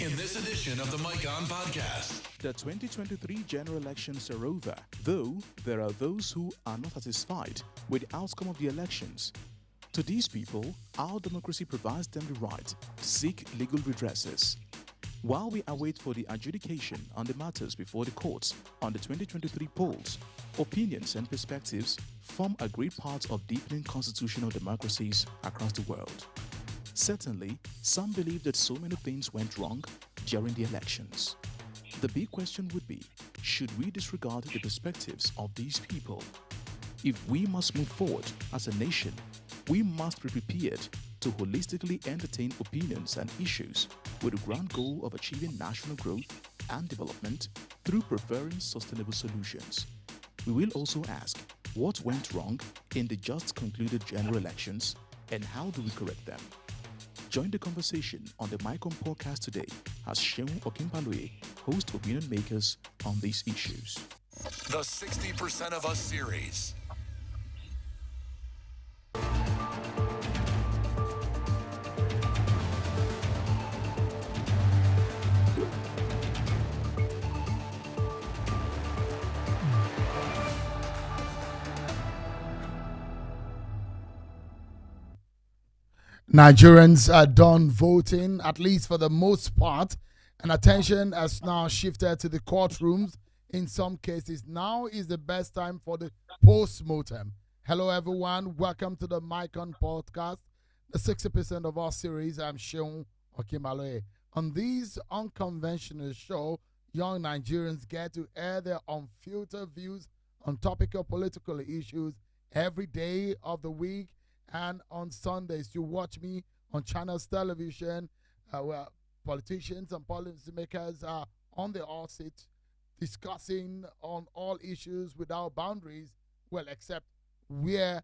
in this edition of the Mike On Podcast. The 2023 general elections are over, though there are those who are not satisfied with the outcome of the elections. To these people, our democracy provides them the right to seek legal redresses. While we await for the adjudication on the matters before the courts on the 2023 polls, opinions and perspectives form a great part of deepening constitutional democracies across the world. Certainly, some believe that so many things went wrong during the elections. The big question would be, should we disregard the perspectives of these people? If we must move forward as a nation, we must be prepared to holistically entertain opinions and issues with the grand goal of achieving national growth and development through preferring sustainable solutions. We will also ask what went wrong in the just concluded general elections and how do we correct them. Join the conversation on the Mike On podcast today as Seun Okinpaloye hosts opinion makers on these issues. The 60% of Us series. Nigerians are done voting, at least for the most part, and attention has now shifted to the courtrooms. In some cases, now is the best time for the post-mortem. Hello, everyone. Welcome to the Mike On podcast, the 60% of our series. I'm Seun Okinpaloye. On this unconventional show, young Nigerians get to air their unfiltered views on topical political issues every day of the week. And on Sundays, you watch me on channels television where politicians and policymakers are on the hot seat discussing on all issues without boundaries, well, except where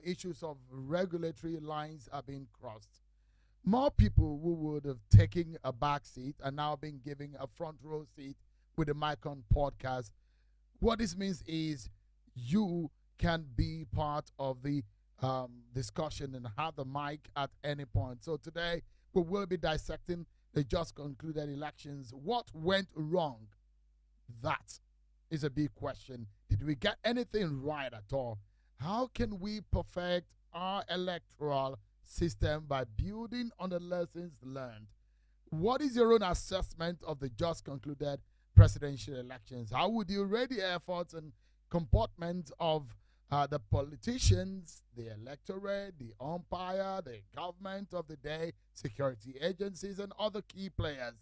issues of regulatory lines are being crossed. More people who would have taken a back seat are now being given a front row seat with the Mike On podcast. What this means is you can be part of the discussion and have the mic at any point. So today we will be dissecting the just concluded elections. What went wrong? That is a big question. Did we get anything right at all? How can we perfect our electoral system by building on the lessons learned? What is your own assessment of the just concluded presidential elections? How would you rate the efforts and comportment of the politicians, the electorate, the umpire, the government of the day, security agencies, and other key players?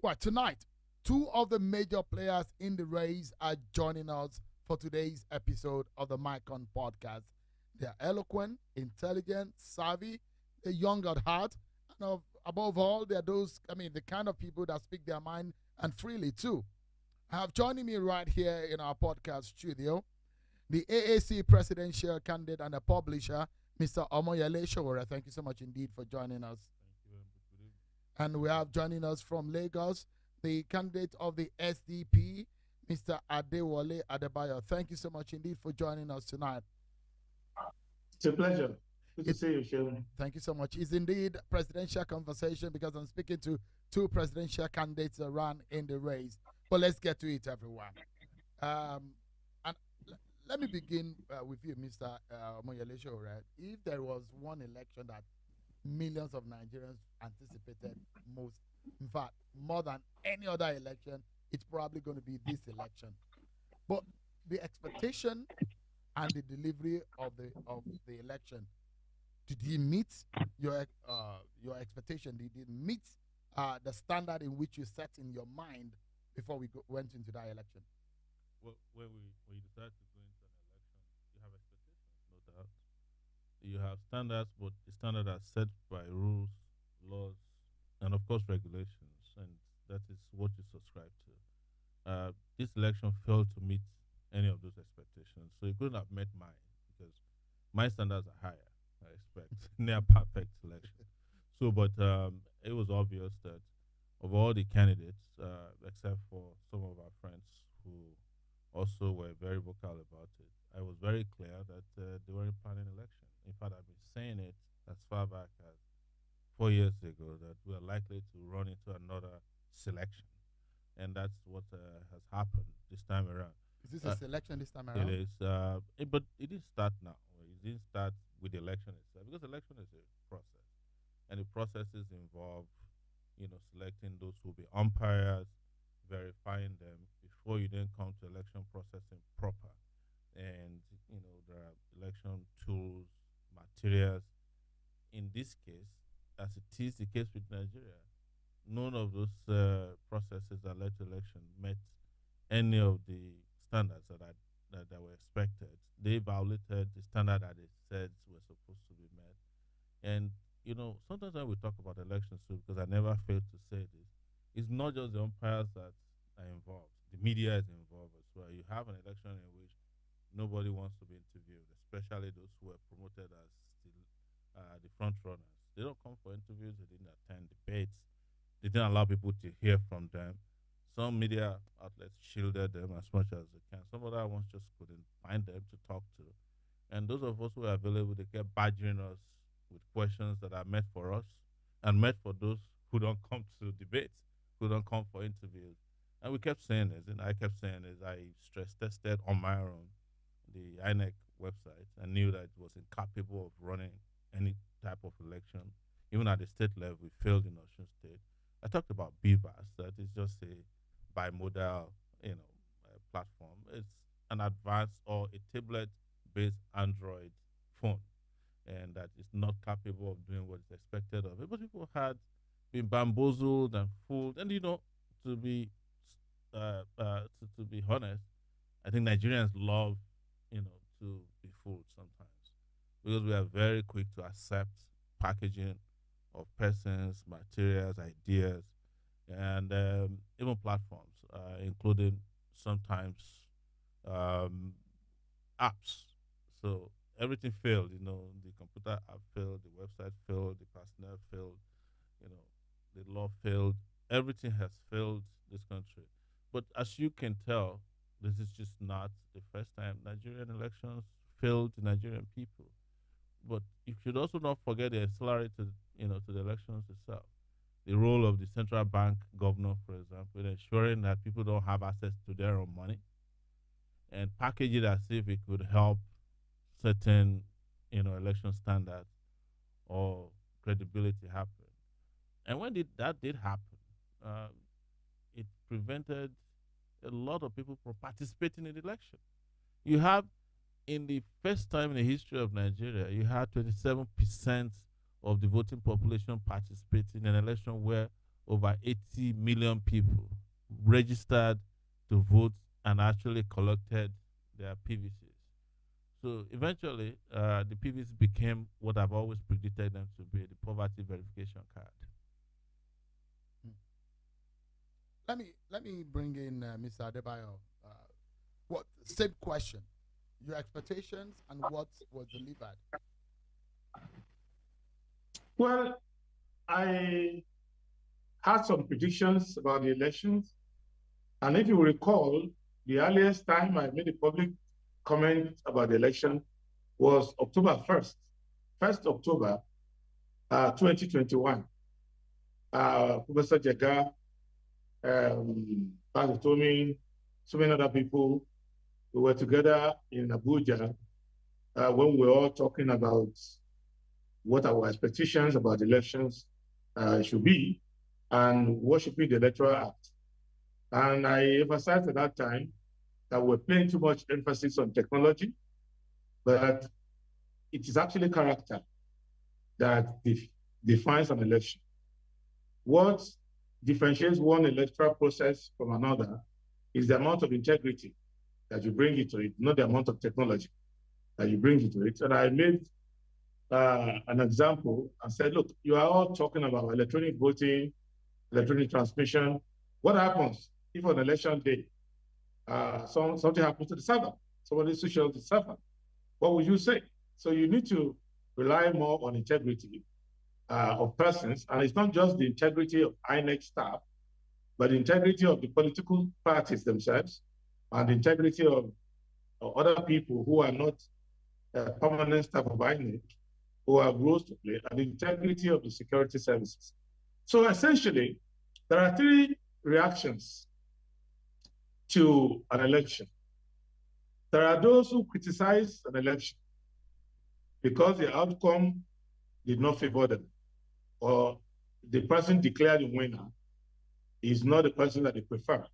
Well, tonight, two of the major players in the race are joining us for today's episode of the Mike On podcast. They are eloquent, intelligent, savvy, they're young at heart, and above all, they're the kind of people that speak their mind and freely too. I have joining me right here in our podcast studio the AAC presidential candidate and a publisher, Mr. Omoyele Sowore. Thank you so much indeed for joining us. Thank you. And we have joining us from Lagos, the candidate of the SDP, Mr. Adewale Adebayo. Thank you so much indeed for joining us tonight. It's a pleasure. Good to see you, Seun. Thank you so much. It's indeed presidential conversation because I'm speaking to two presidential candidates around in the race. But let's get to it, everyone. Let me begin with you, Mr. Omoyele Sowore. If there was one election that millions of Nigerians anticipated most, in fact, more than any other election, it's probably going to be this election. But the expectation and the delivery of the election, did it meet your expectation? Did it meet the standard in which you set in your mind before we went into that election? Well, when you decide to go into an election, you have expectations, no doubt. You have standards, but the standards are set by rules, laws, and of course regulations, and that is what you subscribe to. This election failed to meet any of those expectations, so it couldn't have met mine because my standards are higher. I expect near perfect election. So, but it was obvious that of all the candidates, except for some of our friends who also were very vocal about it, I was very clear that they weren't planning election. In fact, I've been saying it as far back as 4 years ago that we are likely to run into another selection, and that's what has happened this time around. Is this a selection this time It around? is, but it didn't start now. It didn't start with the election itself because election is a process, and the processes involve, selecting those who will be umpires, verifying them before you then come to election processing proper, and there are election tools, materials. In this case, as it is the case with Nigeria, none of those processes that led to election met any of the standards that were expected. They violated the standard that they said were supposed to be met. And sometimes when we talk about elections too, because I never failed to say this, it's not just the umpires that are involved. The media is involved as well. You have an election in which nobody wants to be interviewed, especially those who were promoted as the front runners. They don't come for interviews. They didn't attend debates. They didn't allow people to hear from them. Some media outlets shielded them as much as they can. Some other ones just couldn't find them to talk to. And those of us who were available, they kept badgering us with questions that are meant for us and meant for those who don't come to debates, who don't come for interviews. And we kept saying this, and I kept saying this. I stress tested on my own the INEC website and knew that it was incapable of running any type of election. Even at the state level, we failed in Osun State. I talked about BVAS, that is just a Bimodal, platform. It's an advanced or a tablet-based Android phone, and that is not capable of doing what is expected of it. But people had been bamboozled and fooled, and to be to be honest, I think Nigerians love to be fooled sometimes because we are very quick to accept packaging of persons, materials, ideas, and even platforms, including sometimes apps. So everything failed. The computer app failed, the website failed, the personnel failed, the law failed. Everything has failed this country. But as you can tell, this is just not the first time Nigerian elections failed the Nigerian people. But you should also not forget the ancillary to the elections itself. The role of the central bank governor, for example, in ensuring that people don't have access to their own money and package it as if it could help certain, election standards or credibility happen. And when that did happen, it prevented a lot of people from participating in the election. You have, in the first time in the history of Nigeria, you had 27% of the voting population participating in an election where over 80 million people registered to vote and actually collected their PVCs. So eventually, the PVCs became what I've always predicted them to be, the poverty verification card. Let me bring in Mr. Adebayo. Same question. Your expectations and what was delivered. Well, I had some predictions about the elections. And if you recall, the earliest time I made a public comment about the election was October 1st, 1st October 2021. Professor Jaga, Pastor Tommy, so many other people, we were together in Abuja when we were all talking about what our expectations about the elections should be and what should be the Electoral Act. And I emphasized at that time that we're playing too much emphasis on technology, but it is actually character that defines an election. What differentiates one electoral process from another is the amount of integrity that you bring into it, not the amount of technology that you bring into it. And I made an example and said, look, you are all talking about electronic voting, electronic transmission. What happens if on election day, something happens to the server? Somebody switches off the server. What would you say? So you need to rely more on integrity of persons. And it's not just the integrity of INEC staff, but the integrity of the political parties themselves and the integrity of other people who are not permanent staff of INEC who have roles to play, and the integrity of the security services. So essentially, there are three reactions to an election. There are those who criticize an election because the outcome did not favor them, or the person declared the winner is not the person that they preferred.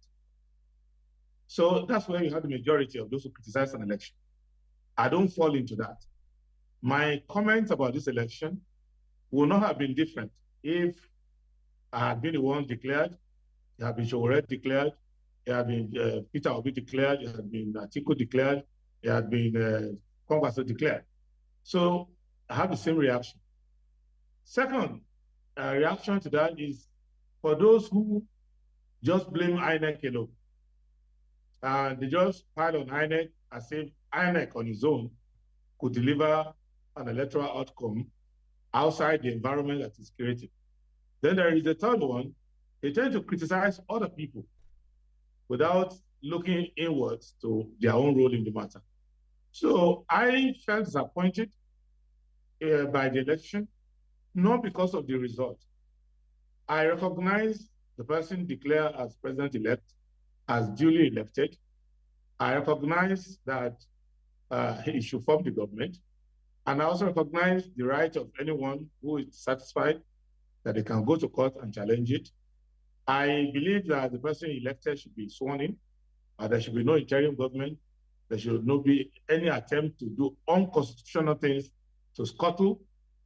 So that's where you have the majority of those who criticize an election. I don't fall into that. My comments about this election would not have been different if I had been the one declared, it had been Showore declared, it had been Peter Obi declared, it had been Atiku declared, it had been Congress declared. So I have the same reaction. Second reaction to that is for those who just blame INEC alone. And they just pile on INEC as if INEC on its own could deliver an electoral outcome outside the environment that is created. Then there is the third one. They tend to criticize other people without looking inwards to their own role in the matter. So I felt disappointed by the election, not because of the result. I recognize the person declared as president-elect as duly elected. I recognize that he should form the government. And I also recognize the right of anyone who is satisfied that they can go to court and challenge it. I believe that the person elected should be sworn in, there should be no interim government, there should not be any attempt to do unconstitutional things to scuttle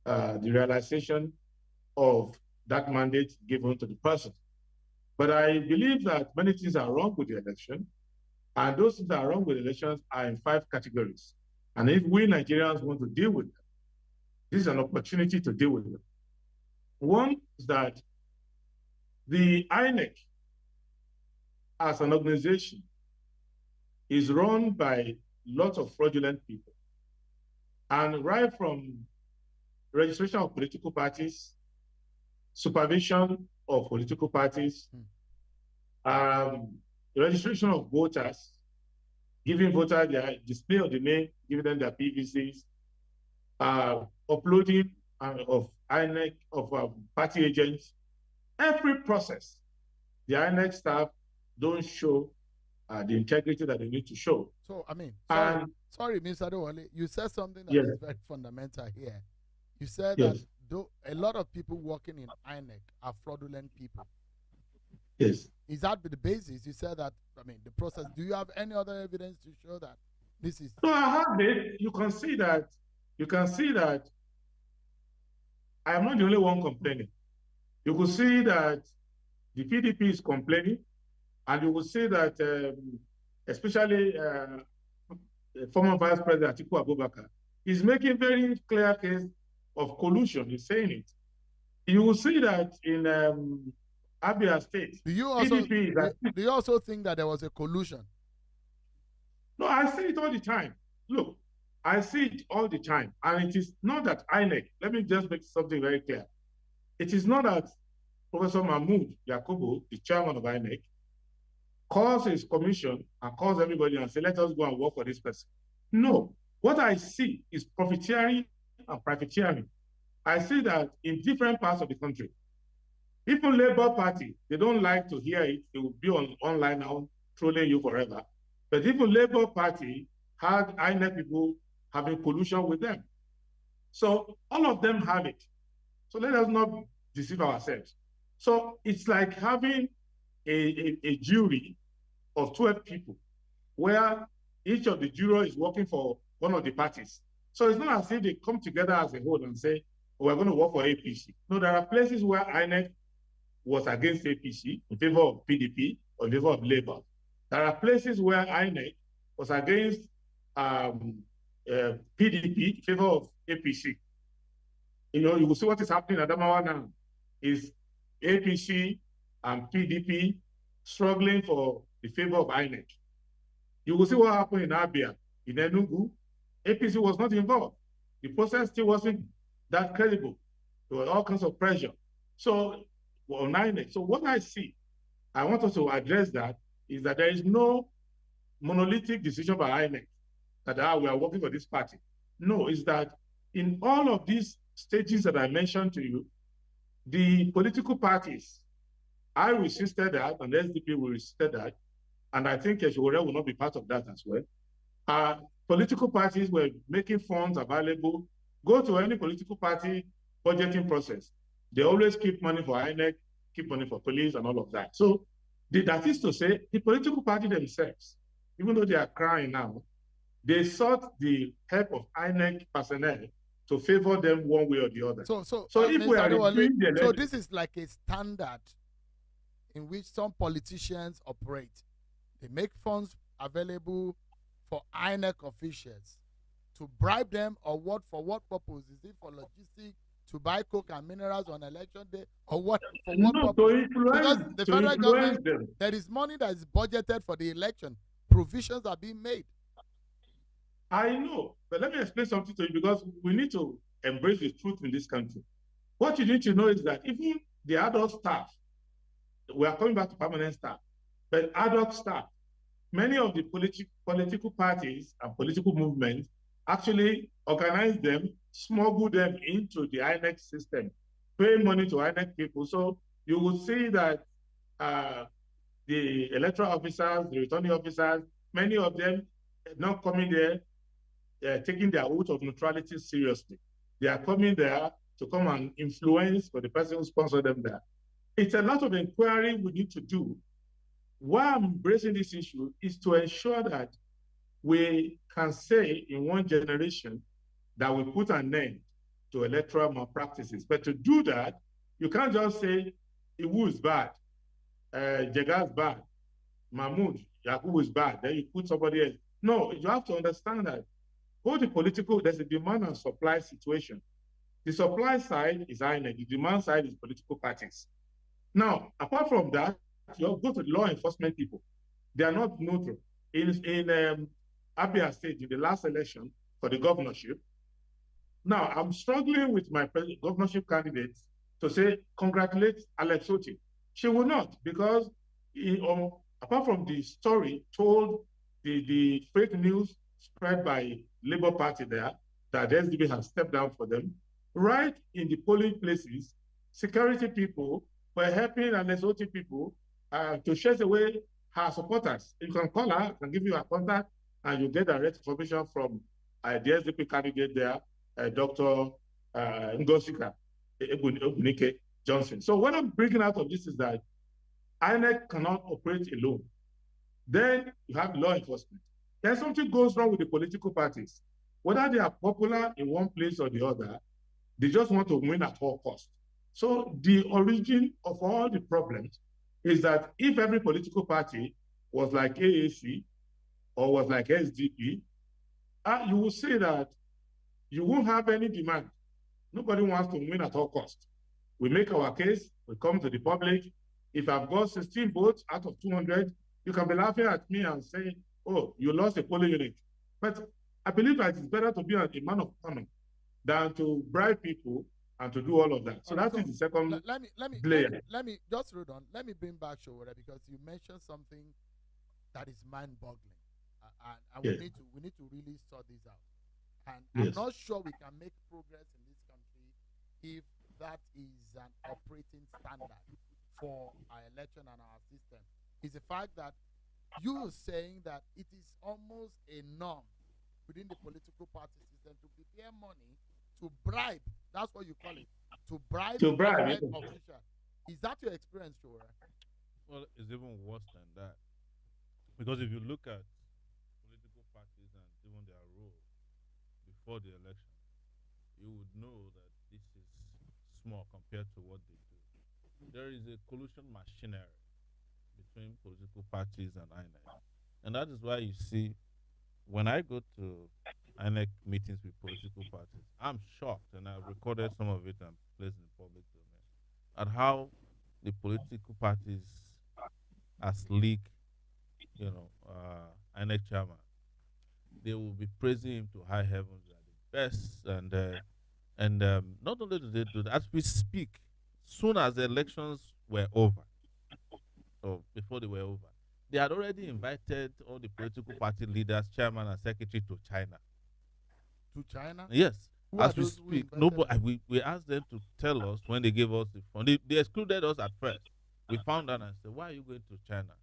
the realization of that mandate given to the person. But I believe that many things are wrong with the election, and those things that are wrong with elections are in 5 categories. And if we Nigerians want to deal with them, this is an opportunity to deal with them. One is that the INEC as an organization is run by lots of fraudulent people. And right from registration of political parties, supervision of political parties, registration of voters, giving voters their display of the name, giving them their PVCs, uploading of INEC, of party agents. Every process, the INEC staff don't show the integrity that they need to show. So, I mean, sorry, Mr. Adewale, you said something that is very fundamental here. You said that a lot of people working in INEC are fraudulent people. Yes. Is that the basis? You said that, I mean, the process. Do you have any other evidence to show that this is? No, I have it. You can see that I am not the only one complaining. You could see that the PDP is complaining, and you will see that especially former Vice President Atiku Abubakar is making very clear case of collusion. He's saying it. You will see that in Abia State. Do you also think that there was a collusion? No, I see it all the time. Look, I see it all the time. And it is not that INEC, let me just make something very clear. It is not that Professor Mahmoud Yakubu, the chairman of INEC, calls his commission and calls everybody and say, let us go and work for this person. No, what I see is profiteering and privateering. I see that in different parts of the country. Even Labour Party, they don't like to hear it. They will be online now, trolling you forever. But even Labour Party had INEC people having collusion with them. So all of them have it. So let us not deceive ourselves. So it's like having a jury of 12 people where each of the jurors is working for one of the parties. So it's not as if they come together as a whole and say, oh, we're going to work for APC. No, there are places where INEC was against APC in favor of PDP or in favor of Labour. There are places where INEC was against PDP in favor of APC. You know, you will see what is happening at Adamawa now is APC and PDP struggling for the favor of INEC. You will see what happened in Abia, in Enugu. APC was not involved. The process still wasn't that credible. There was all kinds of pressure. So on INEC. So what I see, I want us to address that, is that there is no monolithic decision by INEC that we are working for this party. No, it's that in all of these stages that I mentioned to you, the political parties, I resisted that, and SDP will resist that, and I think Eshore will not be part of that as well. Political parties were making funds available. Go to any political party budgeting process. They always keep money for INEC, keep money for police, and all of that. So that is to say, the political party themselves, even though they are crying now, they sought the help of INEC personnel to favor them one way or the other. So if we are reviewing the election, so this is like a standard in which some politicians operate. They make funds available for INEC officials to bribe them, or what? For what purpose? Is it for logistics, to buy coke and minerals on election day, or what? For what purpose? To influence, because the federal government, there is money that is budgeted for the election. Provisions are being made. I know, but let me explain something to you, because we need to embrace the truth in this country. What you need to know is that even the adult staff, we are coming back to permanent staff, but adult staff, many of the political parties and political movements actually organize them, smuggle them into the INEC system, pay money to INEC people. So you will see that the electoral officers, the returning officers, many of them are not coming there taking their oath of neutrality seriously. They are coming there to come and influence for the person who sponsored them there. It's a lot of inquiry we need to do. Why I'm embracing this issue is to ensure that we can say in one generation that we put an end to electoral malpractices. But to do that, you can't just say Iwu is bad, Jega is bad, Mahmoud, Yakubu is bad, then you put somebody else. No, you have to understand that for the political, there's a demand and supply situation. The supply side is INEC, the demand side is political parties. Now, apart from that, you go to the law enforcement people. They are not neutral. In Abia State, in the last election for the governorship, now I'm struggling with my governorship candidate to say, congratulate Alex Oti. She will not, because apart from the story told, the fake news spread by Labour Party there, that the SDP has stepped down for them, right in the polling places, security people were helping Alex Oti people to chase away her supporters. You can call her, I can give you her contact, and you get direct information from the SDP candidate there, Dr. Ngosika Ebunike Johnson. So what I'm bringing out of this is that INEC cannot operate alone. Then you have law enforcement. Then something goes wrong with the political parties. Whether they are popular in one place or the other, they just want to win at all costs. So the origin of all the problems is that if every political party was like AAC or was like SDP, you will say that you won't have any demand. Nobody wants to win at all costs. We make our case, we come to the public. If I've got 16 votes out of 200, you can be laughing at me and say, oh, you lost a polling unit. But I believe that it's better to be a man of honor than to bribe people and to do all of that. So that is the second layer. Let me just hold on. Let me bring back Showore, because you mentioned something that is mind-boggling, and yes, we need to really sort this out. And yes, I'm not sure we can make progress in this country if that is an operating standard for our election and our system. Is the fact that you are saying that it is almost a norm within the political party system to prepare money to bribe. That's what you call it. To bribe official. Is that your experience, Showore? Well, it's even worse than that. Because if you look at political parties and even their role before the election, you would know that this is small compared to what they do. There is a collusion machinery between political parties and INEC. And that is why you see, when I go to INEC meetings with political parties, I'm shocked, and I've recorded some of it and placed in the public domain, at how the political parties are sleek, INEC chairman. They will be praising him to high heavens, they are the best, and not only do they do that, as we speak, soon as the elections were over, or before they were over, they had already invited all the political party leaders, chairman and secretary, to China. To China? Yes. Who are As we those who speak, invited nobody. We asked them to tell us when they gave us the fund. They excluded us at first. We found out and said, "Why are you going to China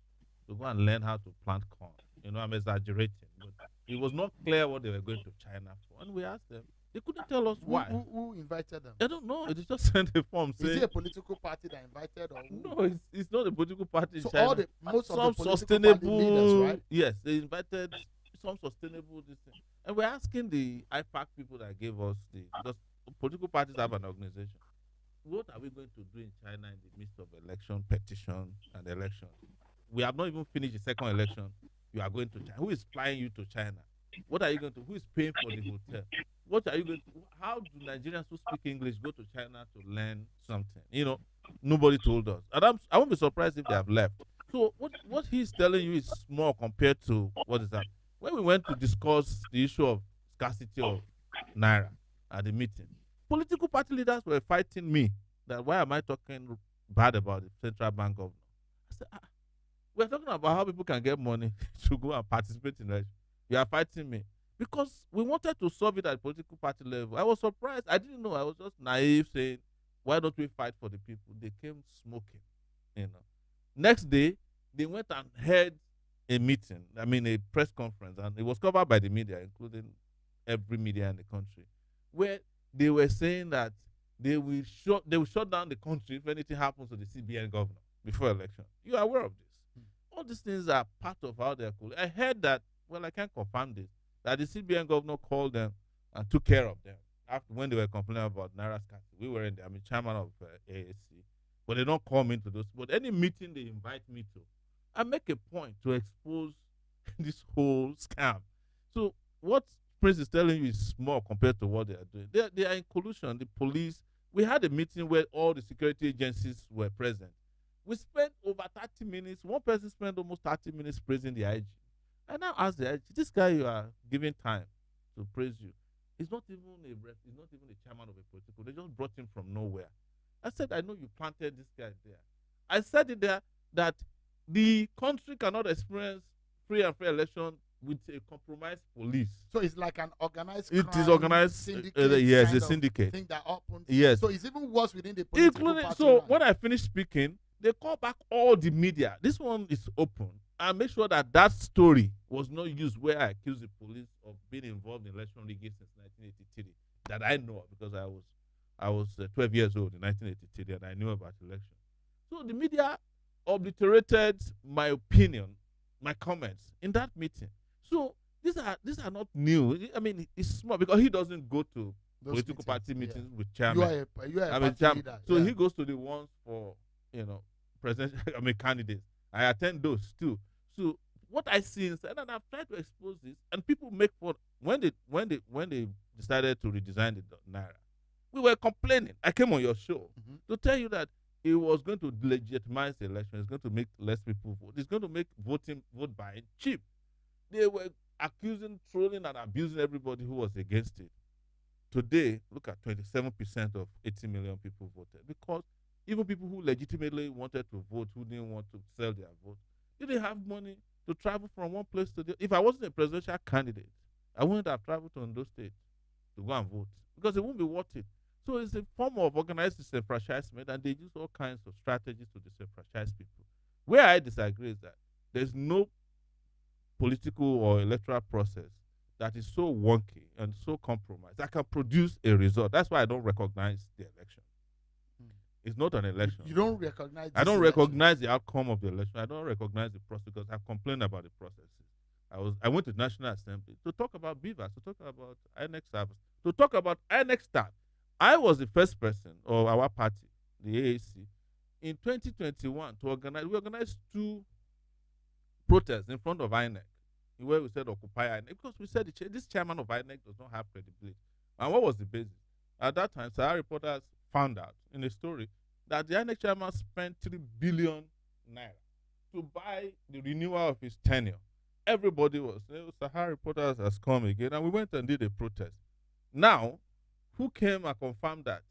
to go and learn how to plant corn?" I'm exaggerating, but it was not clear what they were going to China for. And we asked them, they couldn't tell us why. Who invited them? I don't know. They just sent a form saying. Is it a political party that invited or who? No, it's not a political party in So China. most of Some the political sustainable party leaders, right? Yes, they invited some sustainable this thing. And we're asking the IPAC people that gave us because political parties have an organization. What are we going to do in China in the midst of election, petition, and election? We have not even finished the second election. You are going to China. Who is flying you to China? What are you going to? Who is paying for the hotel? What are you going to? How do Nigerians who speak English go to China to learn something? Nobody told us. And I won't be surprised if they have left. So what he's telling you is small compared to what is that? When we went to discuss the issue of scarcity of naira at the meeting, political party leaders were fighting me that why am I talking bad about the central bank governor? I said, we're talking about how people can get money to go and participate in election. You are fighting me because we wanted to solve it at political party level. I was surprised. I didn't know. I was just naive saying, why don't we fight for the people? They came smoking. Next day, they went and held a meeting, a press conference, and it was covered by the media, including every media in the country, where they were saying that they will shut down the country if anything happens to the CBN governor before election. You are aware of this. All these things are part of how they're cool. I heard that, well, I can't confirm this, that the CBN governor called them and took care of them after when they were complaining about Naira scarcity. We were in there, chairman of AAC, but they don't call me to those. But any meeting they invite me to, I make a point to expose this whole scam. So what Prince is telling you is small compared to what they are doing. They are in collusion. The police, we had a meeting where all the security agencies were present. We spent over 30 minutes. One person spent almost 30 minutes praising the IG. I now ask the IG, this guy you are giving time to praise you, he's not even a chairman of a political. They just brought him from nowhere. I said, I know you planted this guy there. I said it there that the country cannot experience free and fair election with a compromised police. So it's like an organized It crime is organized. syndicate. Yes, a syndicate. Thing that happens. Yes. So it's even worse within the political party. So line. when I finish speaking, they call back all the media. This one is open. I make sure that story was not used where I accused the police of being involved in election rigging since 1983. That I know of because I was 12 years old in 1983 and I knew about election. So the media obliterated my opinion, my comments in that meeting. So these are not new. It's small because he doesn't go to Those political party meetings yeah. with chairman. You are a party chairman. leader. So yeah. he goes to the ones for presidential candidates. I attend those too. So what I see inside, and I've tried to expose this, and people make fun when they decided to redesign the naira. We were complaining. I came on your show to tell you that it was going to legitimize the election. It's going to make less people vote. It's going to make vote buying cheap. They were accusing, trolling, and abusing everybody who was against it. Today, look at 27% of 80 million people voted because even people who legitimately wanted to vote, who didn't want to sell their vote, didn't have money to travel from one place to the other. If I wasn't a presidential candidate, I wouldn't have traveled to Ondo State to go and vote because it won't be worth it. So it's a form of organized disenfranchisement, and they use all kinds of strategies to disenfranchise people. Where I disagree is that there's no political or electoral process that is so wonky and so compromised that can produce a result. That's why I don't recognize the election. It's not an election. You don't recognize. I don't recognize the outcome of the election. I don't recognize the process because I've complained about the processes. I went to the National Assembly to talk about BVAS, to talk about INEC service, to talk about INEC staff. I was the first person, or our party, the AAC, in 2021 to organize. We organized 2 protests in front of INEC, where we said occupy INEC because we said this chairman of INEC does not have credibility. And what was the basis? At that time, Sahara reporters found out in a story that the INEC chairman spent 3 billion naira to buy the renewal of his tenure. Everybody was saying, Sahara reporters has come again, and we went and did a protest. Now, who came and confirmed that?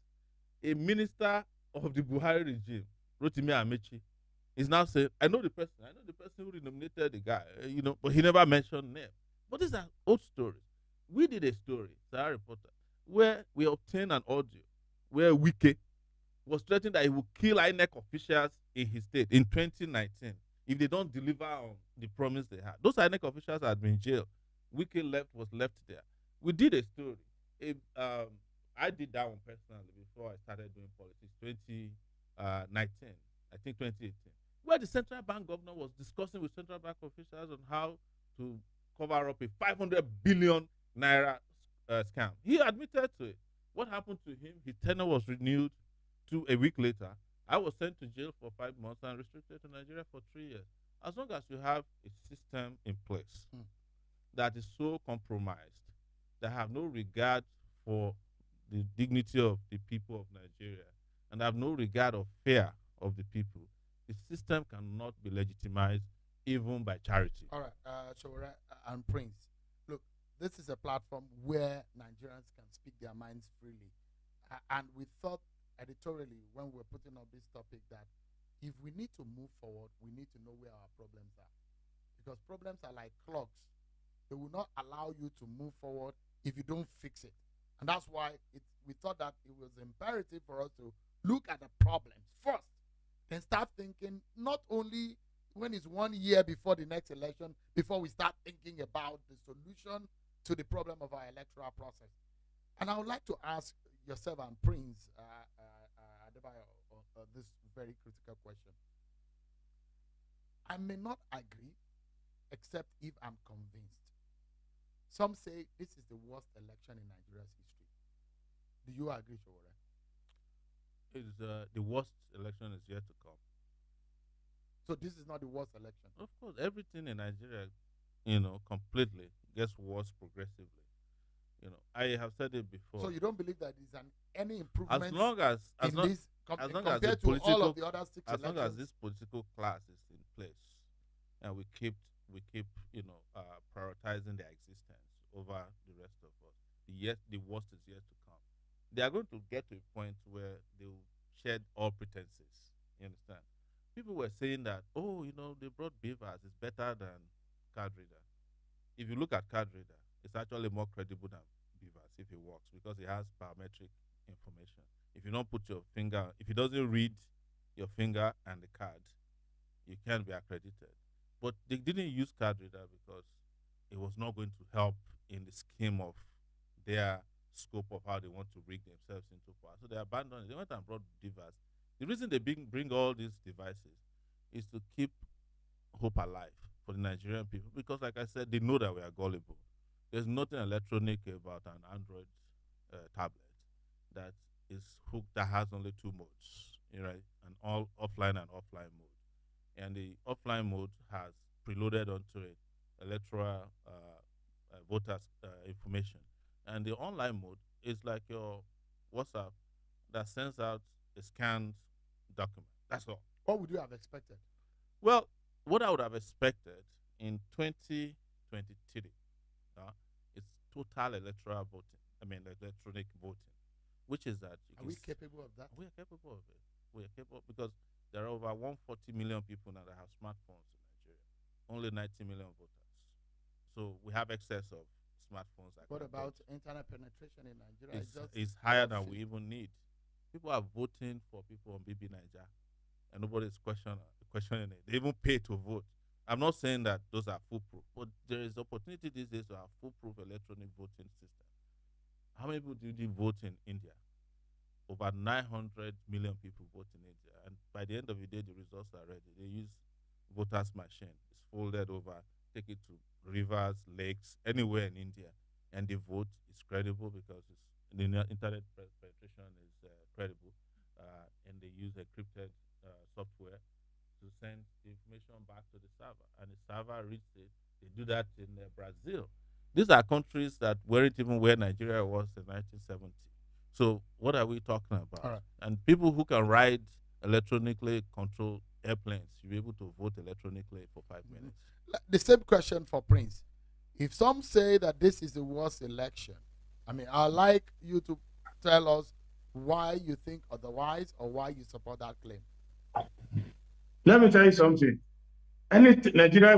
A minister of the Buhari regime, Rotimi Amechi, is now saying, I know the person who renominated the guy, but he never mentioned name. But these are old stories. We did a story, Sahara reporter, where we obtained an audio where Wike was threatening that he would kill INEC officials in his state in 2019 if they don't deliver on the promise they had. Those INEC officials had been jailed. Wike was left there. We did a story. I did that one personally before I started doing politics, 2019, I think 2018, where the central bank governor was discussing with central bank officials on how to cover up a 500 billion naira scam. He admitted to it. What happened to him? His tenure was renewed a week later. I was sent to jail for 5 months and restricted to Nigeria for 3 years. As long as you have a system in place that is so compromised, that have no regard for the dignity of the people of Nigeria, and have no regard of fear of the people, the system cannot be legitimized even by charity. All right, Showore and Prince, look, this is a platform where Nigerians can speak their minds freely. And we thought editorially when we were putting up this topic that if we need to move forward, we need to know where our problems are. Because problems are like clocks. They will not allow you to move forward if you don't fix it. And that's why we thought that it was imperative for us to look at the problems first, then start thinking not only when it's 1 year before the next election, before we start thinking about the solution to the problem of our electoral process. And I would like to ask yourself and Prince Adebayo this very critical question. I may not agree, except if I'm convinced. Some say this is the worst election in Nigeria's history. Do you agree, Showore? It's the worst election is yet to come. So this is not the worst election? Of course, everything in Nigeria, completely gets worse progressively. I have said it before. So you don't believe that there's any improvement as long as compared to all of the other 6 elections? As long as this political class is in place, and we keep prioritizing their existence over the rest of us, the worst is yet to come. They are going to get to a point where they will shed all pretenses. You understand? People were saying that, they brought beavers, it's better than card reader. If you look at card reader, it's actually more credible than beavers if it works, because it has biometric information. If you don't put your finger, if it doesn't read your finger and the card, you can't be accredited. But they didn't use card reader because it was not going to help in the scheme of their scope of how they want to rig themselves into power. So they abandoned it. They went and brought beavers. The reason they bring all these devices is to keep hope alive for the Nigerian people, because, like I said, they know that we are gullible. There's nothing electronic about an Android tablet that is hooked, that has only 2 modes, right? An all offline and offline mode. And the offline mode has preloaded onto it electoral voters information. And the online mode is like your WhatsApp that sends out a scanned document. That's all. What would you have expected? Well, what I would have expected in 2023 is total electoral voting. Electronic voting, which is that. Are we capable of that? We are capable of it. We are capable because there are over 140 million people now that have smartphones in Nigeria. Only 90 million voters. So we have excess of smartphones. What about internet penetration in Nigeria? It's higher than we even need. People are voting for people on BB Niger, and nobody's questioning it. They even pay to vote. I'm not saying that those are foolproof, but there is opportunity these days to have foolproof electronic voting system. How many people do you vote in India? Over 900 million people vote in India, and by the end of the day, the results are ready. They use voters' machine. It's folded over, take it to rivers, lakes, anywhere in India, and the vote is credible because the internet penetration is credible, and they use encrypted software to send the information back to the server, and the server reads it. They do that in Brazil. These are countries that weren't even where Nigeria was in 1970. So what are we talking about? All right. And people who can ride electronically controlled airplanes, you'll be able to vote electronically for 5 minutes. The same question for Prince. If some say that this is the worst election, I'd like you to tell us why you think otherwise or why you support that claim. Let me tell you something. Nigeria,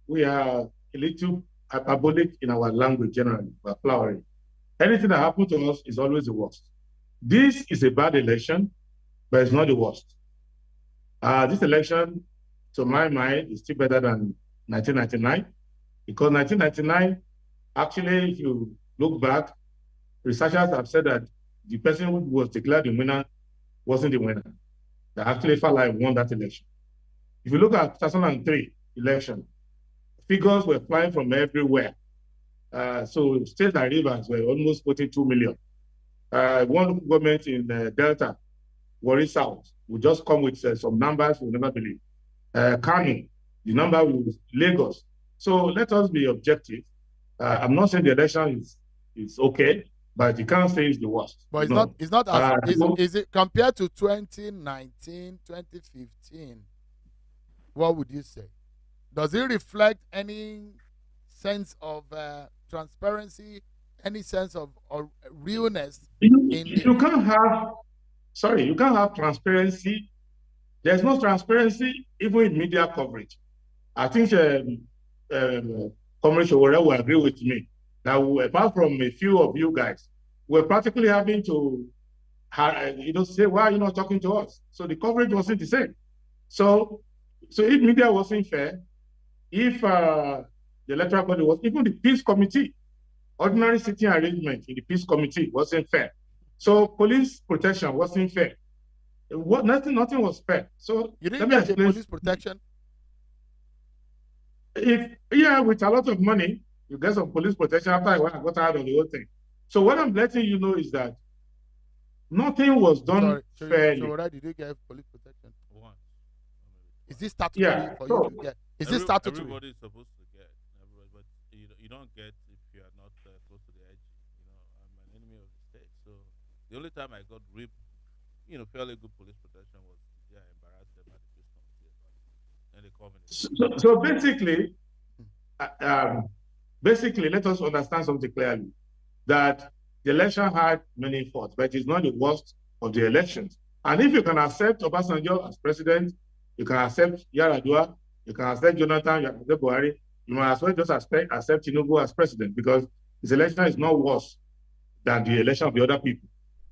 we are a little hyperbolic in our language generally. We're flowering. Anything that happens to us is always the worst. This is a bad election, but it's not the worst. This election, to my mind, is still better than 1999, because 1999, actually, if you look back, researchers have said that the person who was declared the winner wasn't the winner. That actually Falai won that election. If you look at 2003 election, figures were flying from everywhere. So states and rivers were almost 42 million. One government in Delta, Warri South, will just come with some numbers we'll never believe. Kano, the number was Lagos. So let us be objective. I'm not saying the election is okay, but you can't say it's the worst. But it's not as is it compared to 2019, 2015? What would you say? Does it reflect any sense of transparency, any sense of realness? You can't have transparency. There's no transparency even in media coverage. I think Comrade Showore will agree with me that apart from a few of you guys, we're practically having to say, why are you not talking to us? So the coverage wasn't the same. So if media wasn't fair, if the electoral body was, even the peace committee, ordinary sitting arrangement in the peace committee wasn't fair. So police protection wasn't fair. Nothing was fair. So you didn't get the police protection? With a lot of money, you get some police protection after I got tired of the whole thing. So what I'm letting you know is that nothing was done fairly. So already did you get police protection? Is this statutory for you to get? Is this statutory? Everybody is supposed to get, but you don't get if you are not close to the edge. I'm an enemy of the state. So the only time I got fairly good police protection was I embarrassed them at the peace committee. And they called me. So basically, let us understand something clearly, that the election had many faults, but it's not the worst of the elections. And if you can accept Obasanjo as president, you can accept Yar'Adua, you can accept Jonathan, you can accept Buhari, you might as well just accept Tinubu as president, because his election is not worse than the election of the other people.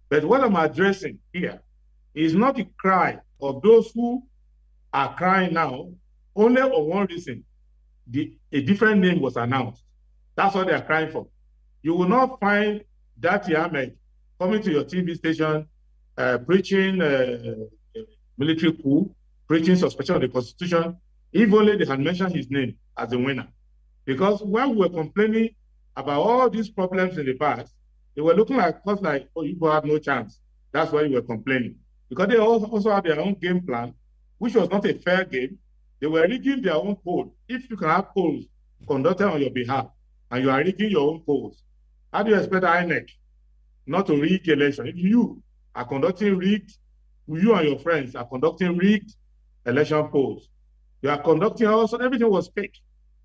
But what I'm addressing here is not the cry of those who are crying now, only on one reason. A different name was announced. That's what they are crying for. You will not find Dati Ahmed coming to your TV station preaching military coup, preaching suspension of the Constitution, if only they had mentioned his name as the winner. Because when we were complaining about all these problems in the past, they were looking at us like, oh, you have no chance. That's why you were complaining. Because they also had their own game plan, which was not a fair game. They were rigging their own poll. If you can have polls conducted on your behalf, and you are rigging your own polls, how do you expect INEC not to rig election? If you are conducting rigged, you and your friends are conducting rigged election polls, you are conducting also, everything was fake.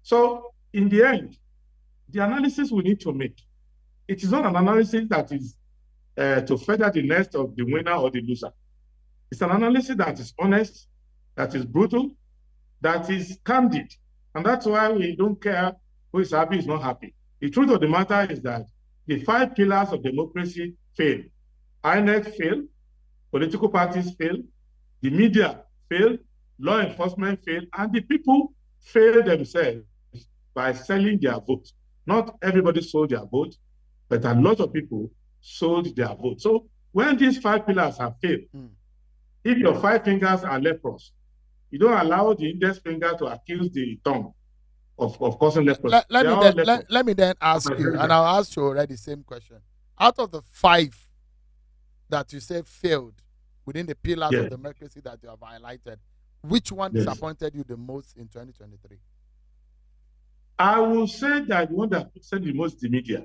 So in the end, the analysis we need to make, it is not an analysis that is to feather the nest of the winner or the loser. It's an analysis that is honest, that is brutal, that is candid. And that's why we don't care who is happy, is not happy. The truth of the matter is that the 5 pillars of democracy fail. INEC failed, political parties failed, the media failed, law enforcement failed, and the people failed themselves by selling their vote. Not everybody sold their vote, but a lot of people sold their vote. So when these 5 pillars have failed, if your 5 fingers are leprous, you don't allow the index finger to accuse the tongue of causing leprosy. Let me then ask you, and I'll ask you already the same question. Out of the 5 that you say failed within the pillars of democracy that you have highlighted, which one disappointed you the most in 2023? I will say that the one that said the most is the media.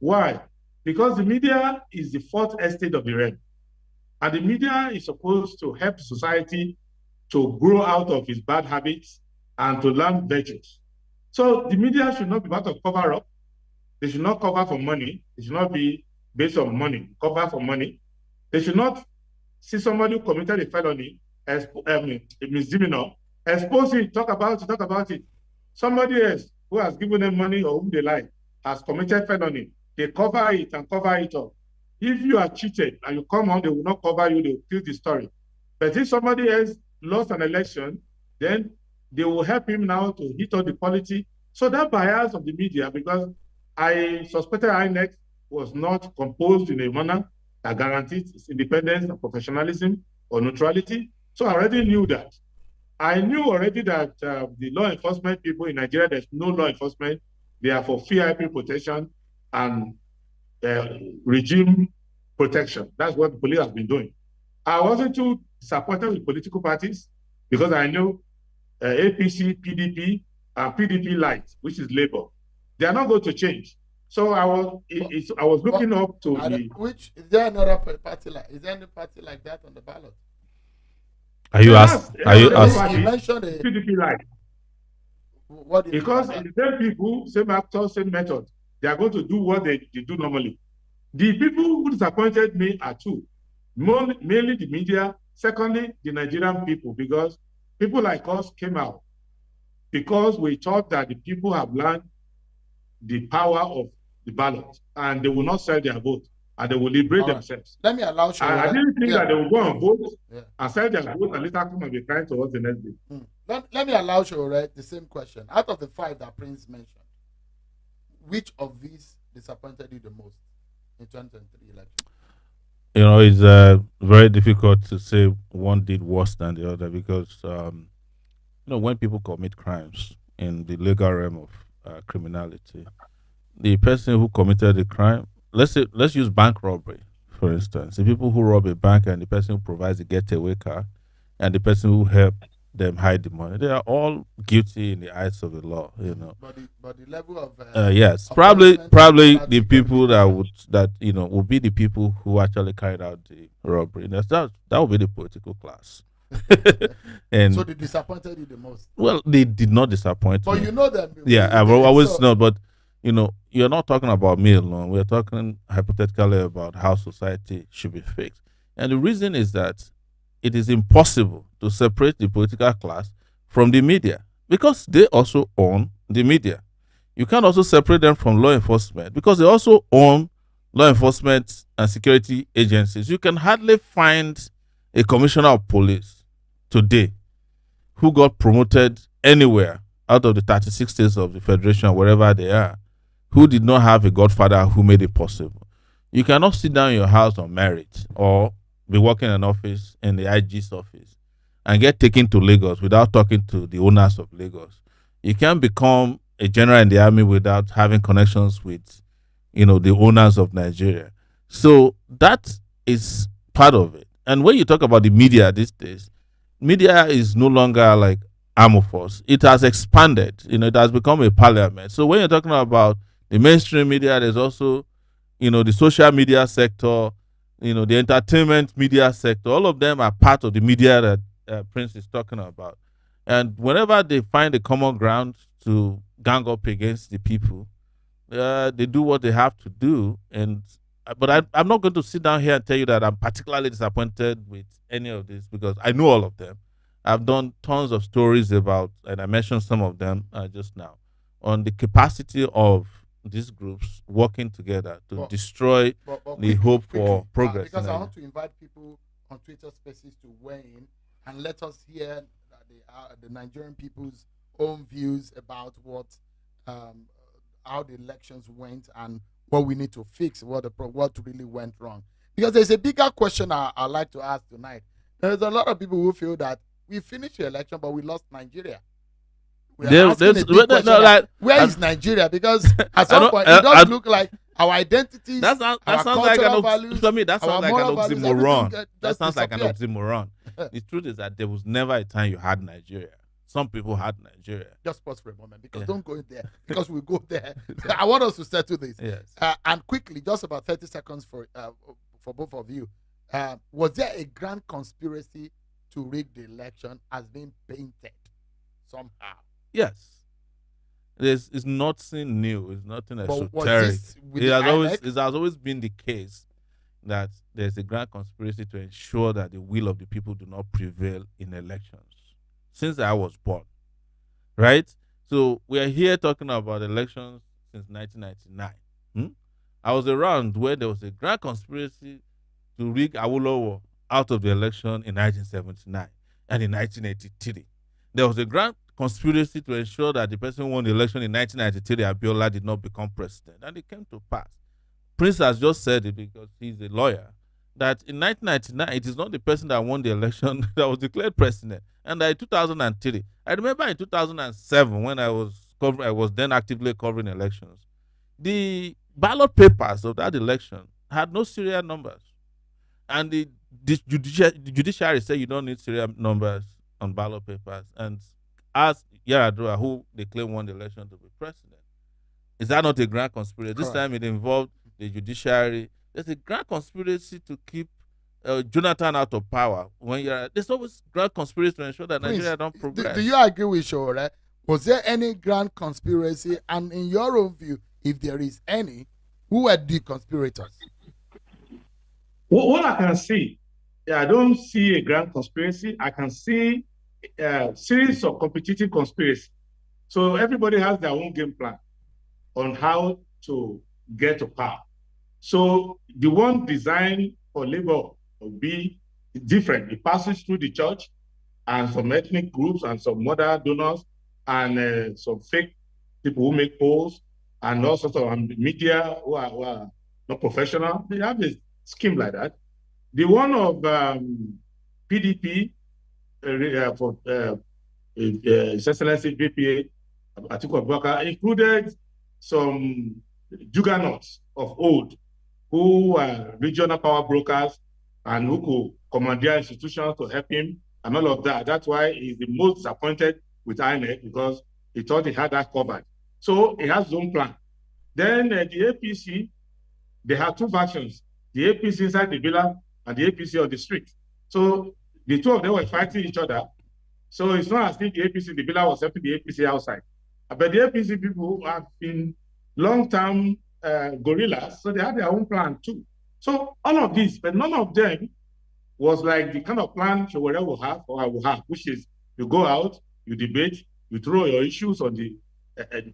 Why? Because the media is the 4th estate of the realm. And the media is supposed to help society to grow out of its bad habits and to learn virtues. So the media should not be part of cover-up. They should not cover for money. They should not be based on money, cover for money. They should not see somebody who committed a felony, a misdemeanor, expose it, talk about it. Somebody else who has given them money or whom they like has committed felony. they cover it and cover it up. If you are cheated and you come on, they will not cover you, they will kill the story. But if somebody else lost an election, then they will help him now to hit on the quality. So that bias of the media, because I suspected INEC was not composed in a manner that guarantees its independence and professionalism or neutrality. So I already knew that. I knew already that the law enforcement people in Nigeria, there's no law enforcement. They are for VIP protection and regime protection. That's what the police has been doing. I wasn't too disappointed with political parties because I know APC, PDP, and PDP Light, which is Labour, they are not going to change. So I was looking up to the. Which is there another party like? Is there any party like that on the ballot? Are you asking? Are you asking? You mentioned PDP Light. What do you because the same people, same actors, same method, they are going to do what they do normally. The people who disappointed me are two. Mainly the media, secondly, the Nigerian people, because people like us came out because we thought that the people have learned the power of the ballot and they will not sell their vote and they will liberate themselves. Let me allow you. I didn't think that they will go and vote and sell their vote and later come and be crying to us the next day. Let me allow you the same question. Out of the 5 that Prince mentioned, which of these disappointed you the most in 2023 election? You know, it's very difficult to say one did worse than the other because, when people commit crimes in the legal realm of criminality, the person who committed the crime, let's use bank robbery, for instance. The people who rob a bank and the person who provides the getaway car and the person who helped them hide the money, they are all guilty in the eyes of the law, But the level of yes, probably the people that would be the people who actually carried out the robbery. That would be the political class. And so they disappointed you the most. Well, they did not disappoint me. But you know them. Yeah, I've always known. But you're not talking about me alone. We're talking hypothetically about how society should be fixed. And the reason is that it is impossible to separate the political class from the media because they also own the media. You can't also separate them from law enforcement because they also own law enforcement and security agencies. You can hardly find a commissioner of police today who got promoted anywhere out of the 36 states of the federation, wherever they are, who did not have a godfather who made it possible. You cannot sit down in your house on merit or be working in an office in the IG's office and get taken to Lagos without talking to the owners of Lagos. You can't become a general in the army without having connections with, the owners of Nigeria. So that is part of it. And when you talk about the media these days, media is no longer like armed force. It has expanded. It has become a parliament. So when you're talking about the mainstream media, there's also, the social media sector, the entertainment media sector. All of them are part of the media that Prince is talking about. And whenever they find a common ground to gang up against the people, they do what they have to do. But I'm not going to sit down here and tell you that I'm particularly disappointed with any of this because I know all of them. I've done tons of stories about, and I mentioned some of them just now, on the capacity of these groups working together to destroy the hope for progress. Because I want to invite people on Twitter Spaces to weigh in and let us hear the Nigerian people's own views about how the elections went and what we need to fix, what really went wrong. Because there's a bigger question I'd like to ask tonight. There's a lot of people who feel that we finished the election, but we lost Nigeria. Where is Nigeria? Because at some point, it does look like our identities, our cultural values. For me, that sounds like an oxymoron. That sounds like an oxymoron. The truth is that there was never a time you had Nigeria. Some people had Nigeria. Just pause for a moment because don't go in there because we go there. I want us to settle this. Yes. And quickly, just about 30 seconds for both of you. Was there a grand conspiracy to rig the election as being painted somehow? Yes. It's nothing new. It's nothing esoteric. It has always been the case that there's a grand conspiracy to ensure that the will of the people do not prevail in elections. Since I was born, right? So we are here talking about elections since 1999. I was around where there was a grand conspiracy to rig Awolowo out of the election in 1979 and in 1983. There was a grand conspiracy to ensure that the person who won the election in 1993, Abiola, did not become president, and it came to pass. Prince has just said it because he's a lawyer, that in 1999, it is not the person that won the election that was declared president. And in 2003, I remember in 2007 when I was then actively covering elections, the ballot papers of that election had no serial numbers. And the judiciary said you don't need serial numbers on ballot papers. And asked Yaradua, who they claim won the election, to be president. Is that not a grand conspiracy? This time it involved the judiciary. There's a grand conspiracy to keep Jonathan out of power. There's always grand conspiracy to ensure that Nigeria don't progress. Do you agree with Shore? Was there any grand conspiracy? And in your own view, if there is any, who were the conspirators? What I can see, I don't see a grand conspiracy. I can see a series of competitive conspiracy. So everybody has their own game plan on how to get to power. So the one designed for labor will be different. It passes through the church and some ethnic groups and some other donors and some fake people who make polls and all sorts of media who are not professional. They have a scheme like that. The one of PDP for His Excellency VPA Atiku Abubakar included some juggernauts of old who were regional power brokers and who could commandeer institutions to help him and all of that. That's why he's the most disappointed with INEC, because he thought he had that covered. So he has his own plan. Then the APC, they have two factions, the APC inside the villa and the APC on the street. So the two of them were fighting each other. So it's not as if the APC in the villa was helping the APC outside. But the APC people have been long-term guerrillas, so they had their own plan too. So all of this, but none of them was like the kind of plan Showore will have or I will have, which is you go out, you debate, you throw your issues on the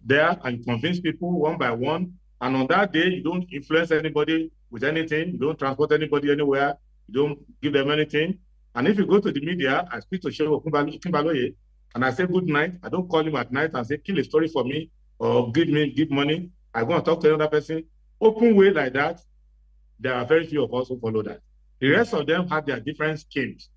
there and convince people one by one. And on that day, you don't influence anybody with anything. You don't transport anybody anywhere. You don't give them anything. And if you go to the media, I speak to Shehu Kimbaloye, and I say good night. I don't call him at night and say, kill a story for me or give money. I go and talk to another person. Open way like that, there are very few of us who follow that. The rest of them had their different schemes.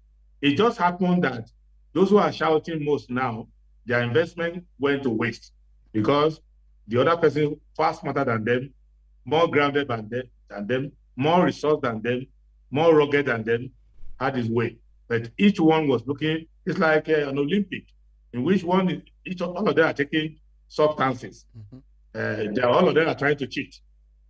It just happened that those who are shouting most now, their investment went to waste because the other person far smarter than them, more grounded than them, more resourced than them, more rugged than them, had his way. But each one was looking, it's like an Olympic, in which all of them are taking substances. All of them are trying to cheat.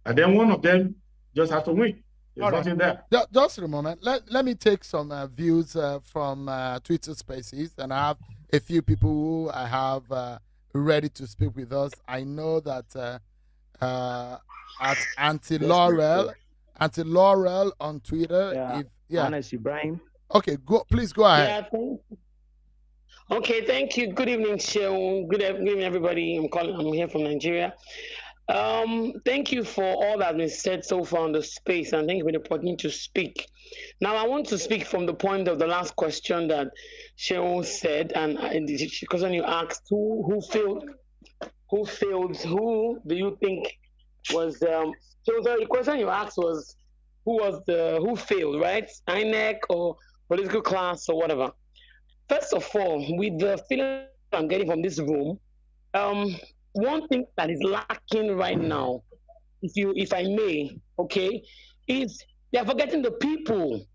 And then one of them just has to win. There's nothing there. Just a moment. Let me take some views from Twitter Spaces, and I have a few people who I have ready to speak with us. I know that at Auntie Laurel on Twitter. Honest Ibrahim. Okay, please go ahead. Okay, thank you. Good evening, Shehu. Good evening, everybody. I'm here from Nigeria. Thank you for all that has been said so far on the space, and thank you for the opportunity to speak. Now, I want to speak from the point of the last question that Shehu said, and because when you asked who failed, who do you think was so the question you asked was who failed, right? INEC or political class or whatever. First of all, with the feeling I'm getting from this room, one thing that is lacking right now, if I may, okay, is they're forgetting the people.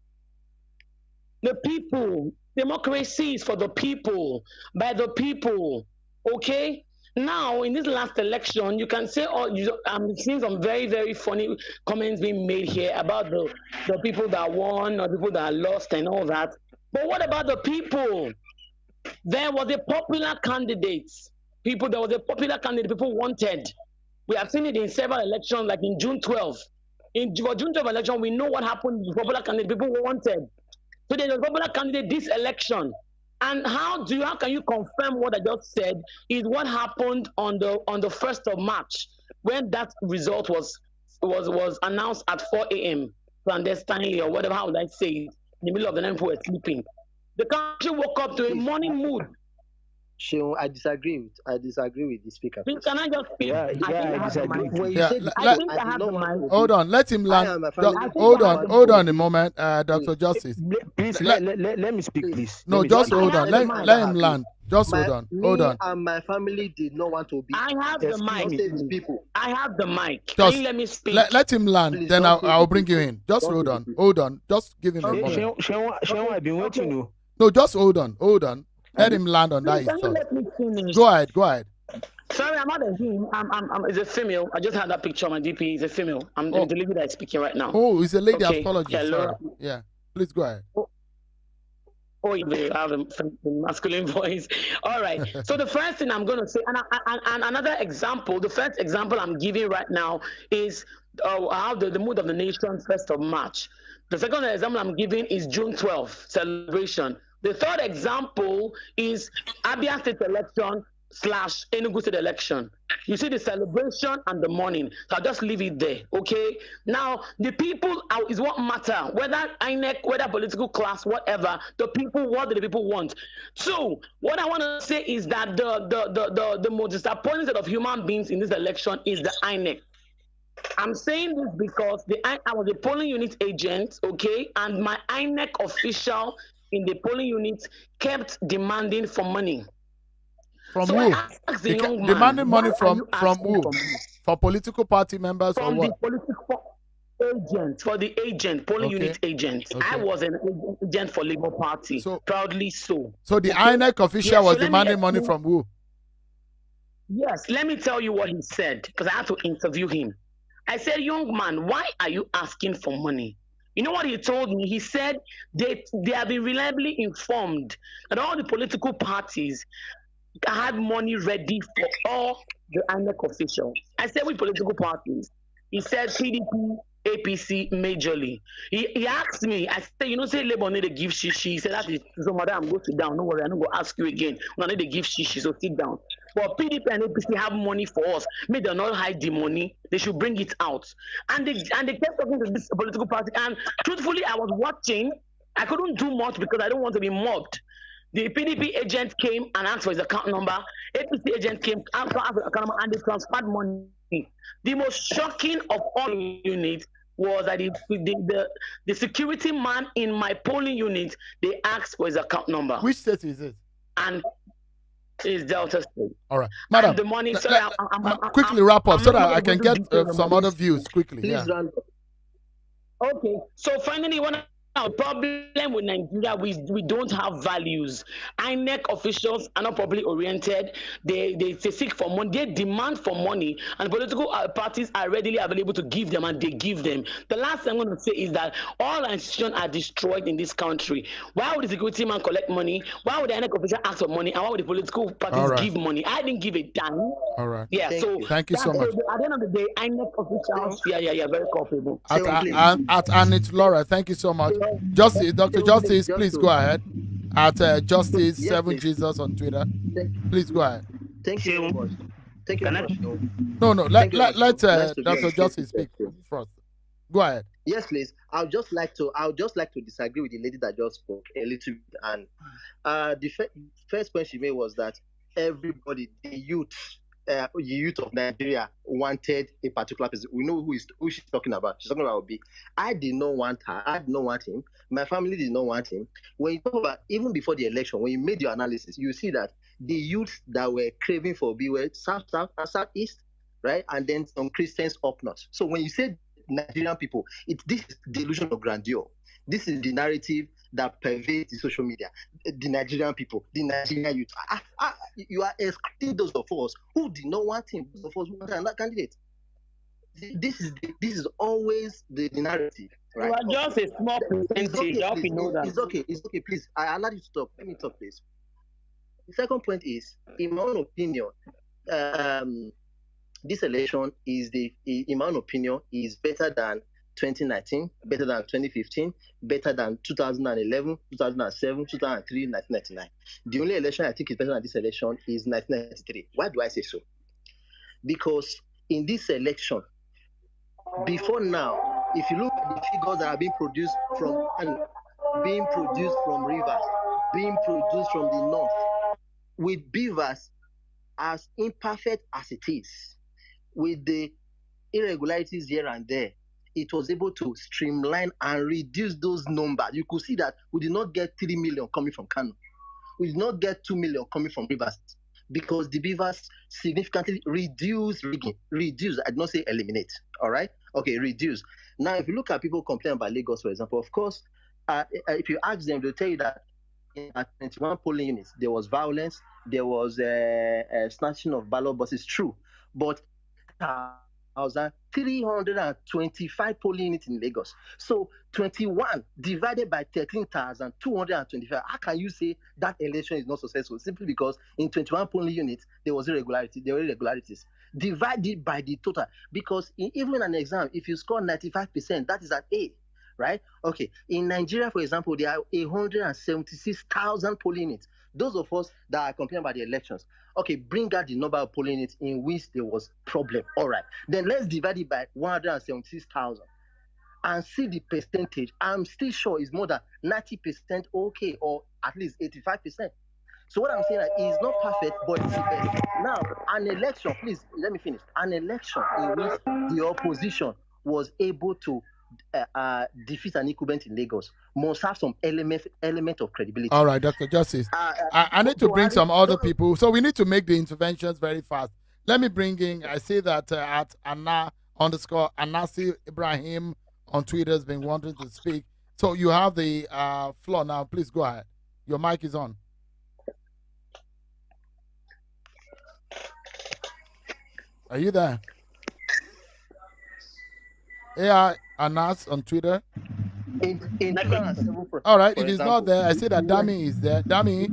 The people. Democracy is for the people, by the people, okay? Now, in this last election, you can say, I'm seeing some very, very funny comments being made here about the people that won or people that lost and all that. But what about the people? There was a popular candidate. People wanted. We have seen it in several elections, like in June 12. For June 12 election, we know what happened with popular candidate. People wanted. So there's a popular candidate this election. And how can you confirm what I just said is what happened on the 1st of March when that result was was announced at 4 a.m. clandestinely or whatever, how would I say it, in the middle of the night people were sleeping. The country woke up to a morning mood. Sean, I disagree with the speaker. Please, can I just speak? Yeah, I disagree. When you Yeah, said I think I have the mic. hold on, let him land. and my family- Hold on a moment, Dr. Justice. Please, Let- let me speak, please. No, Let me just speak. hold on. Let him land. Just hold on. Hold on. And my family did not want to be. I have the mic. These people. I have the mic. Just Can you let me speak? Let him land. Please, Then don't I'll say bring you people. in. Just Don't hold say on. people. Hold on. Just give him a moment. Sean, I've been waiting. No. No, just hold on. Hold on. Let him land on that. Please, can you Thought. let me finish? Go ahead. Sorry, I'm not a him. It's a female. I just had that picture on my DP. It's a female. I'm Oh. the lady that's speaking right now. Oh, it's a lady. Okay. Apology. Yeah, Sorry. Laura. Yeah. Please go ahead. Oh, you have the masculine voice. All right. So the first thing I'm going to say, and another example, the first example I'm giving right now is how the mood of the nation 1st of March. The second example I'm giving is June 12th celebration. The third example is Abia State election / Enugu State election. You see the celebration and the mourning. So I'll just leave it there, okay? Now, the people is what matter. Whether INEC, whether political class, whatever, the people, what do the people want? So, what I want to say is that the most disappointing set of human beings in this election is the INEC. I'm saying this because I was a polling unit agent, okay, and my INEC official in the polling unit kept demanding for money. From So who? I asked the young man, Demanding money why are from you who? asking for money? For political party members or From what? the political agent, for the agent, polling Okay. unit agent. Okay. I was an agent for Labour Party, So- proudly so. So the Okay. INEC official Yeah, was so let me demanding money explain. from who? Yes, let me tell you what he said, because I had to interview him. I said, young man, why are you asking for money? You know what he told me? He said they have been reliably informed that all the political parties had money ready for all the INEC officials. I said, which political parties? He said PDP, APC, majorly. He asked me, I said, you know, say Labour need to give shishi. He said, that is, so madam, go sit down. No worry, I'm not going to ask you again. We need to give shishi, so sit down. But PDP and APC have money for us. May they not hide the money. They should bring it out. And they kept talking to this political party. And truthfully, I was watching. I couldn't do much because I don't want to be mobbed. The PDP agent came and asked for his account number. APC agent came and asked for his account number, and they transferred money. The most shocking of all units was that the security man in my polling unit, they asked for his account number. Which state is it? And it's Delta State. All right, madam. And the money, sorry, quickly wrap up I'm so not that I going can to get detail some about other this. views quickly. Please Yeah. run. Okay, so finally, the problem with Nigeria, we don't have values. INEC officials are not properly oriented. They seek for money. They demand for money, and political parties are readily available to give them, and they give them. The last thing I'm going to say is that all institutions are destroyed in this country. Why would the security man collect money? Why would the INEC official ask for money? And why would the political parties give money? I didn't give a dime. All right. Yeah, Thank you so much. At the end of the day, INEC officials, yeah, very culpable. And it's Laura. Thank you so much. Justice, Dr. Justice, please go ahead. At Justice 7 Jesus on Twitter. Please go ahead. Thank you very much. Thank you very much. No. Let Nice to Dr. be Justice speak first. Go ahead. Yes, please. I would just like to disagree with the lady that just spoke a little bit. And the first point she made was that everybody, the youth of Nigeria wanted a particular person. We know who she's talking about. She's talking about Obi. I did not want her. I did not want him. My family did not want him. When you talk about even before the election, when you made your analysis, you see that the youth that were craving for Obi were south and southeast, right? And then some Christians up north. So when you say Nigerian people, this is delusion of grandeur. This is the narrative that pervades the social media. The Nigerian people, the Nigerian youth. You are excluding those of us who did not want him, those of us who wanted another candidate. This is always the narrative, right? You are just a small percentage. I hope you know that. It's okay. Please, I allow you to talk. Let me talk, please. The second point is, in my own opinion, this election in my own opinion, is better than 2019, better than 2015, better than 2011, 2007, 2003, 1999. The only election I think is better than this election is 1993. Why do I say so? Because in this election, Before now, if you look at the figures that are being produced from Kano, being produced from Rivers, being produced from the north, with Beavers, as imperfect as it is, with the irregularities here and there, it was able to streamline and reduce those numbers. You could see that we did not get 3 million coming from Kano. We did not get 2 million coming from Rivers because the Beavers significantly reduce rigging. Reduce, I did not say eliminate, all right? Okay, reduce. Now, if you look at people complaining about Lagos, for example, of course, if you ask them, they'll tell you that at 21 polling units, there was violence, there was a snatching of ballot boxes, true. But 325 polling units in Lagos. So 21 divided by 13,225. How can you say that election is not successful? Simply because in 21 polling units, there was irregularity. There were irregularities. Divided by the total. Because even in an exam, if you score 95%, that is an A. Right? Okay. In Nigeria, for example, there are 176,000 polling units. Those of us that are complaining about the elections, okay, bring out the number of polling units in which there was problem. All right. Then let's divide it by 176,000 and see the percentage. I'm still sure it's more than 90% okay, or at least 85%. So what I'm saying is not perfect, but it's the best. Now, an election, please, let me finish. An election in which the opposition was able to defeat an incumbent in Lagos must have some element of credibility. All right, Dr. Justice. I need to bring some other people. So we need to make the interventions very fast. Let me bring in, I see that at Anna_Anasi Ibrahim on Twitter has been wanting to speak. So you have the floor now. Please go ahead. Your mic is on. Are you there? AI Anas on Twitter. In 2007, all right, if he's not there, I see that Dami is there. Dami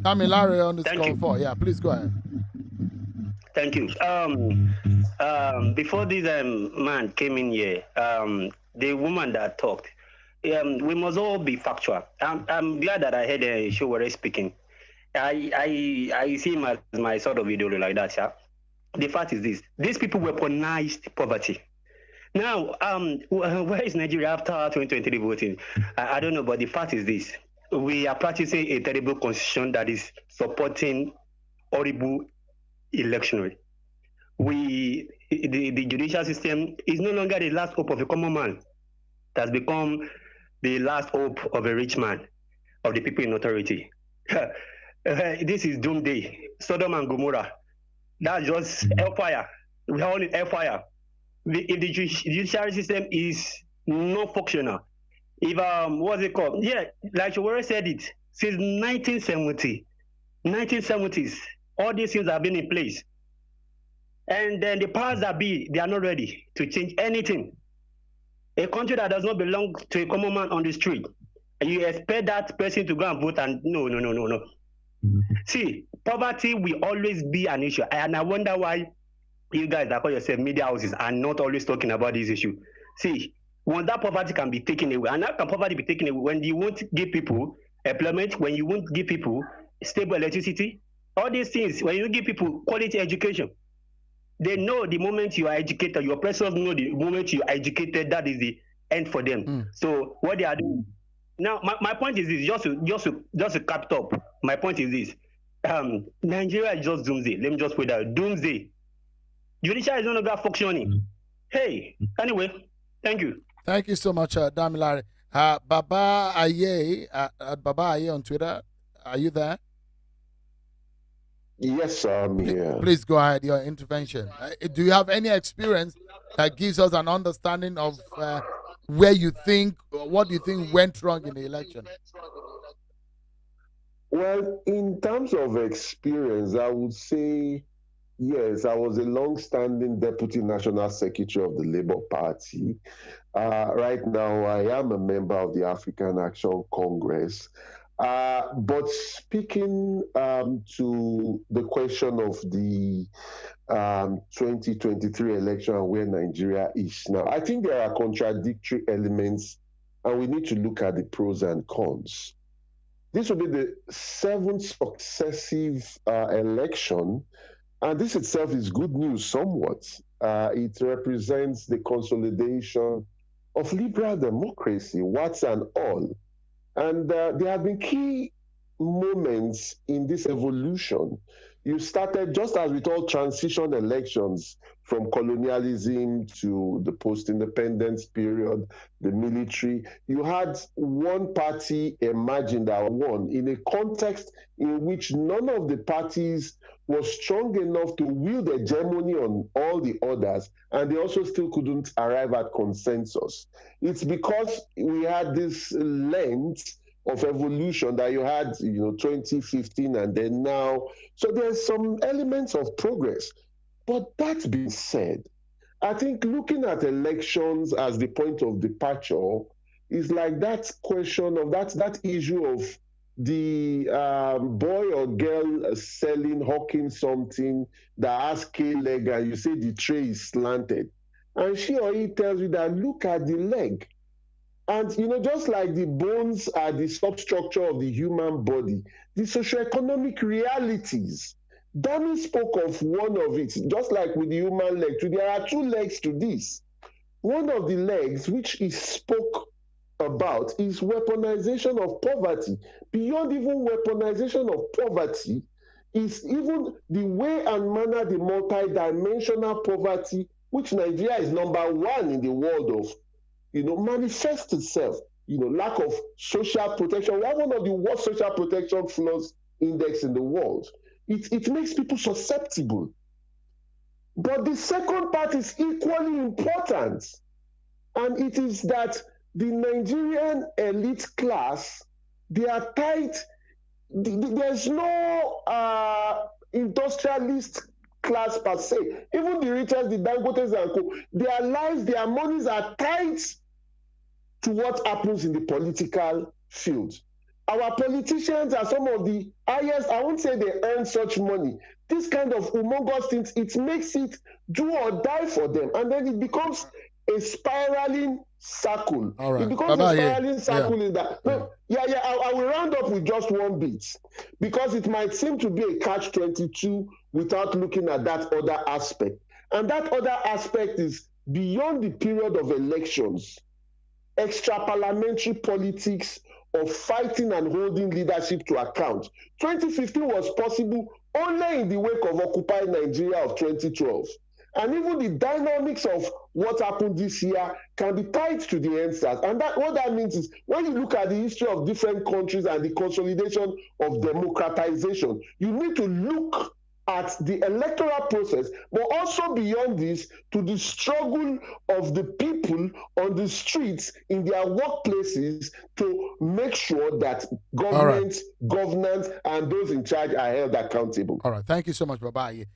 Larry on the score 4. Yeah, please go ahead. Thank you. Before this man came in here, the woman that talked, we must all be factual. I'm glad that I heard Showore speaking. I see him as my sort of idol like that. Yeah? The fact is this: these people weaponized poverty. Now, where is Nigeria after 2023 voting? I don't know, but the fact is this: we are practicing a terrible constitution that is supporting horrible electionary. The judicial system is no longer the last hope of a common man. It has become the last hope of a rich man, of the people in authority. This is doomsday. Sodom and Gomorrah. That's just hellfire. We are all in hellfire. If the judiciary system is not functional, if what's it called? Yeah, like you already said it, since 1970s, all these things have been in place. And then the powers that be, they are not ready to change anything. A country that does not belong to a common man on the street, and you expect that person to go and vote, and no. See, poverty will always be an issue, and I wonder why you guys that call yourself media houses are not always talking about this issue. See, once that poverty can be taken away, and how can poverty be taken away? When you won't give people employment, when you won't give people stable electricity, all these things, when you give people quality education, they know the moment you are educated, your oppressors know the moment you are educated, that is the end for them. So what they are doing now, my point is this: just to cap it up. My point is this: Nigeria is just doomsday. Let me just put that doomsday. Judicial is no longer functioning. Hey, anyway, thank you. Thank you so much, Damilare. Baba Aye, Baba Aye on Twitter. Are you there? Yes, I'm here. Please go ahead, your intervention. Do you have any experience that gives us an understanding of what you think went wrong in the election? Well, in terms of experience, I would say, yes, I was a long-standing Deputy National Secretary of the Labour Party. Right now, I am a member of the African Action Congress. But speaking to the question of the 2023 election and where Nigeria is now, I think there are contradictory elements, and we need to look at the pros and cons. This will be the 7th successive election, and this itself is good news somewhat. it represents the consolidation of liberal democracy, what's and all. And there have been key moments in this evolution. You started, just as with all transition elections, from colonialism to the post-independence period, the military, you had one party emerging that won in a context in which none of the parties was strong enough to wield hegemony on all the others, and they also still couldn't arrive at consensus. It's because we had this length of evolution that you had, 2015 and then now. So there's some elements of progress. But that being said, I think looking at elections as the point of departure is like that question of that issue of the boy or girl hawking something that has K-leg, and you say the tray is slanted. And she or he tells you that look at the leg. And, just like the bones are the substructure of the human body, the socioeconomic realities. Dami spoke of one of it, just like with the human leg. There are two legs to this. One of the legs, which he spoke about, is weaponization of poverty. Beyond even weaponization of poverty, is even the way and manner the multidimensional poverty, which Nigeria is number one in the world of, manifests itself. Lack of social protection. We have one of the worst social protection flaws index in the world. It makes people susceptible. But the second part is equally important. And it is that the Nigerian elite class, they are tied. There's no industrialist class per se. Even the richest, the Dangotes and co, their lives, their monies are tied to what happens in the political field. Our politicians are some of the highest, I won't say they earn such money. This kind of humongous things, it makes it do or die for them. And then it becomes a spiraling circle. All right. It becomes a spiraling circle in that. I will round up with just one bit, because it might seem to be a catch-22 without looking at that other aspect. And that other aspect is beyond the period of elections. Extra-parliamentary politics of fighting and holding leadership to account. 2015 was possible only in the wake of Occupy Nigeria of 2012. And even the dynamics of what happened this year can be tied to the NSAS. And what that means is, when you look at the history of different countries and the consolidation of democratization, you need to look at the electoral process, but also beyond this, to the struggle of the people on the streets in their workplaces to make sure that government, governance, and those in charge are held accountable. All right. Thank you so much, Babayi.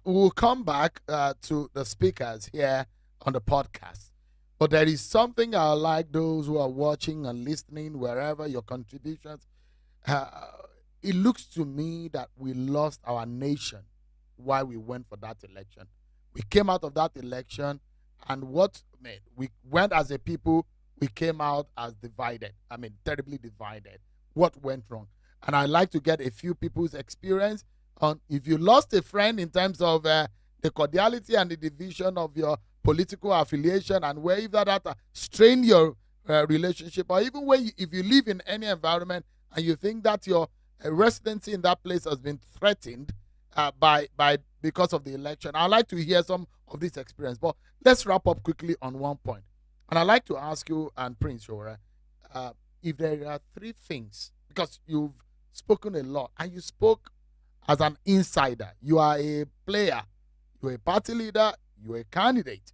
We'll come back to the speakers here on the podcast. But there is something I like those who are watching and listening, wherever your contributions. It looks to me that we lost our nation while we went for that election. We came out of that election, and we went as a people, we came out as divided. Terribly divided. What went wrong? And I'd like to get a few people's experience on if you lost a friend in terms of the cordiality and the division of your political affiliation, and where if that strain your relationship, or even if you live in any environment and you think that your residency in that place has been threatened because of the election. I'd like to hear some of this experience, but let's wrap up quickly on one point. And I'd like to ask you and Prince Shora, if there are three things, because you've spoken a lot and you spoke as an insider. You are a player, you're a party leader, you're a candidate.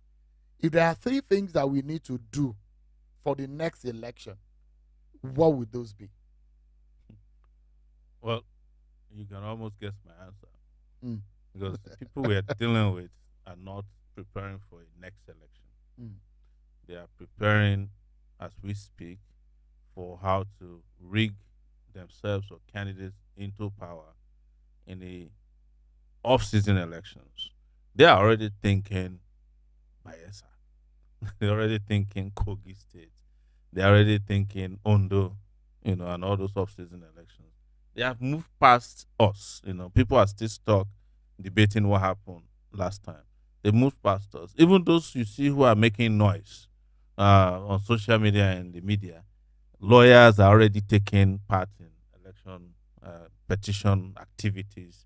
If there are three things that we need to do for the next election, what would those be? Well, you can almost guess my answer. Because the people we are dealing with are not preparing for a next election. They are preparing, as we speak, for how to rig themselves or candidates into power in the off-season elections. They are already thinking Bayelsa. They're already thinking Kogi State. They're already thinking Ondo, and all those off-season elections. They have moved past us. People are still stuck debating what happened last time. They move pastors. Even those you see who are making noise on social media and the media, lawyers are already taking part in election petition activities.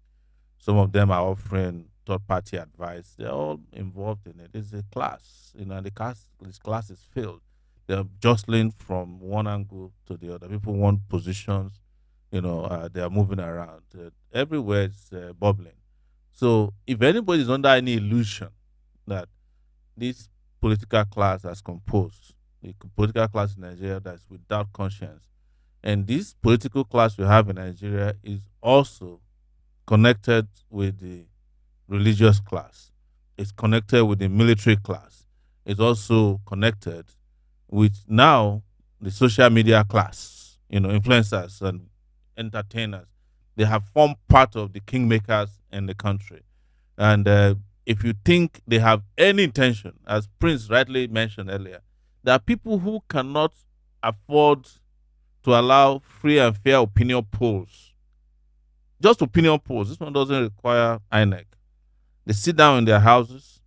Some of them are offering third-party advice. They're all involved in it. It's a class, and this class is filled. They're jostling from one angle to the other. People want positions, they are moving around. Everywhere it's bubbling. So if anybody is under any illusion that this political class has composed, the political class in Nigeria that's without conscience, and this political class we have in Nigeria is also connected with the religious class. It's connected with the military class. It's also connected with now the social media class, influencers and entertainers. They have formed part of the kingmakers in the country. And if you think they have any intention, as Prince rightly mentioned earlier, there are people who cannot afford to allow free and fair opinion polls. Just opinion polls. This one doesn't require INEC. They sit down in their houses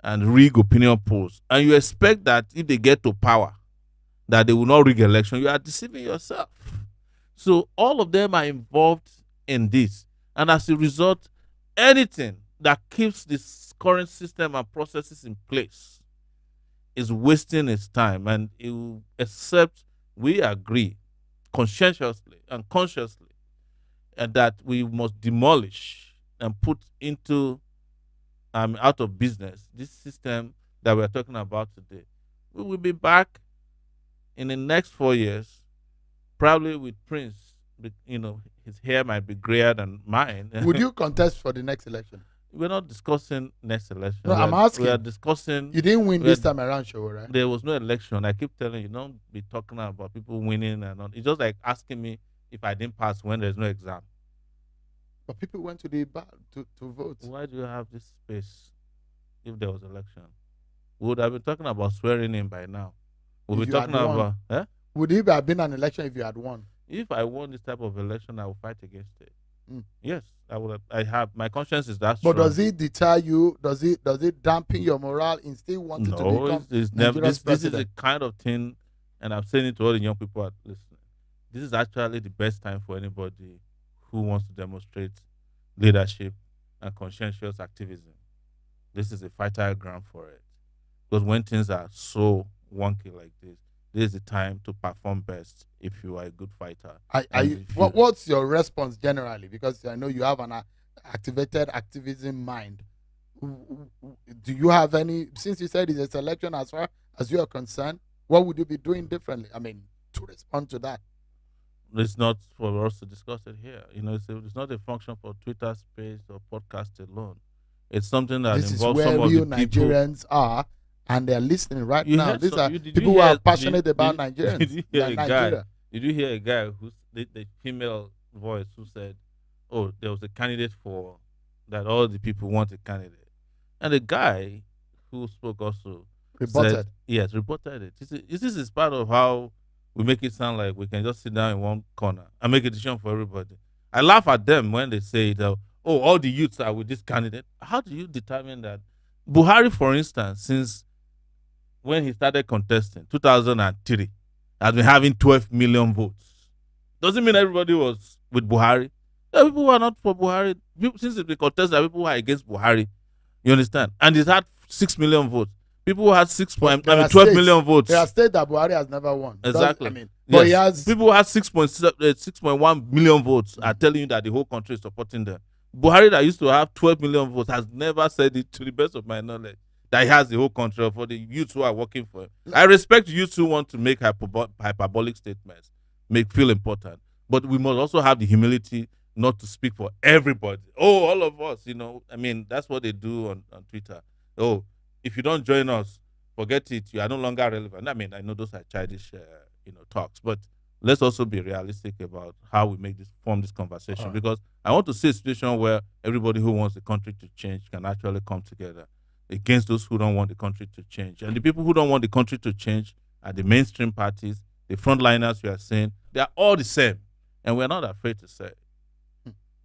and rig opinion polls. And you expect that if they get to power, that they will not rig election. You are deceiving yourself. So all of them are involved in this. And as a result, anything that keeps this current system and processes in place is wasting its time. And it will, except we agree conscientiously and consciously and that we must demolish and put into out of business this system that we're talking about today. We will be back in the next 4 years, probably with Prince. His hair might be grayer than mine. Would you contest for the next election? We're not discussing next election. No, I'm asking. We are discussing. You didn't win this time around, show, right? There was no election. I keep telling you, don't be talking about people winning and not. It's just like asking me if I didn't pass when there's no exam. But people went to the bar to vote. Why do you have this space if there was election? We would have been talking about swearing in by now. We'll be talking about. Would it have been an election if you had won? If I won this type of election, I would fight against it. Yes, I would. I have my conscience is that strong. But does it deter you? Does it dampen your morale in still wanting to become Nigeria's president? This is the kind of thing, and I'm saying it to all the young people listening. This is actually the best time for anybody who wants to demonstrate leadership and conscientious activism. This is a fertile ground for it. Because when things are so wonky like this is the time to perform best if you are a good fighter. What's your response generally? Because I know you have an activated activism mind. Do you have any, since you said it's a selection as far as you are concerned, what would you be doing differently? I mean, to respond to that. It's not for us to discuss it here. It's not a function for Twitter space or podcast alone. It's something that this involves is where some of real the people. Nigerians are, and they're listening right now. These are did people who are passionate about Nigerians. Did you hear a guy who's the female voice who said, "Oh, there was a candidate for that. All the people want a candidate," and the guy who spoke also reported. Reported it. This is part of how we make it sound like we can just sit down in one corner and make a decision for everybody. I laugh at them when they say that, "Oh, all the youths are with this candidate." How do you determine that? Buhari, for instance, since when he started contesting, 2003, has been having 12 million votes. Doesn't mean everybody was with Buhari. There are people who are not for Buhari. Since he contested, there are people who are against Buhari. You understand? And he's had 6 million votes. People who had 12 million votes. There are states that Buhari has never won. Exactly. But he has people who had 6.1 million votes are telling you that the whole country is supporting them. Buhari, that used to have 12 million votes, has never said it, to the best of my knowledge, that he has the whole country for the youths who are working for him. I respect youths who want to make hyperbolic statements, feel important. But we must also have the humility not to speak for everybody. Oh, all of us, that's what they do on Twitter. Oh, if you don't join us, forget it. You are no longer relevant. I know those are childish, talks, but let's also be realistic about how we form this conversation. Right. Because I want to see a situation where everybody who wants the country to change can actually come together against those who don't want the country to change. And the people who don't want the country to change are the mainstream parties, the frontliners. We are saying they are all the same, and we're not afraid to say it.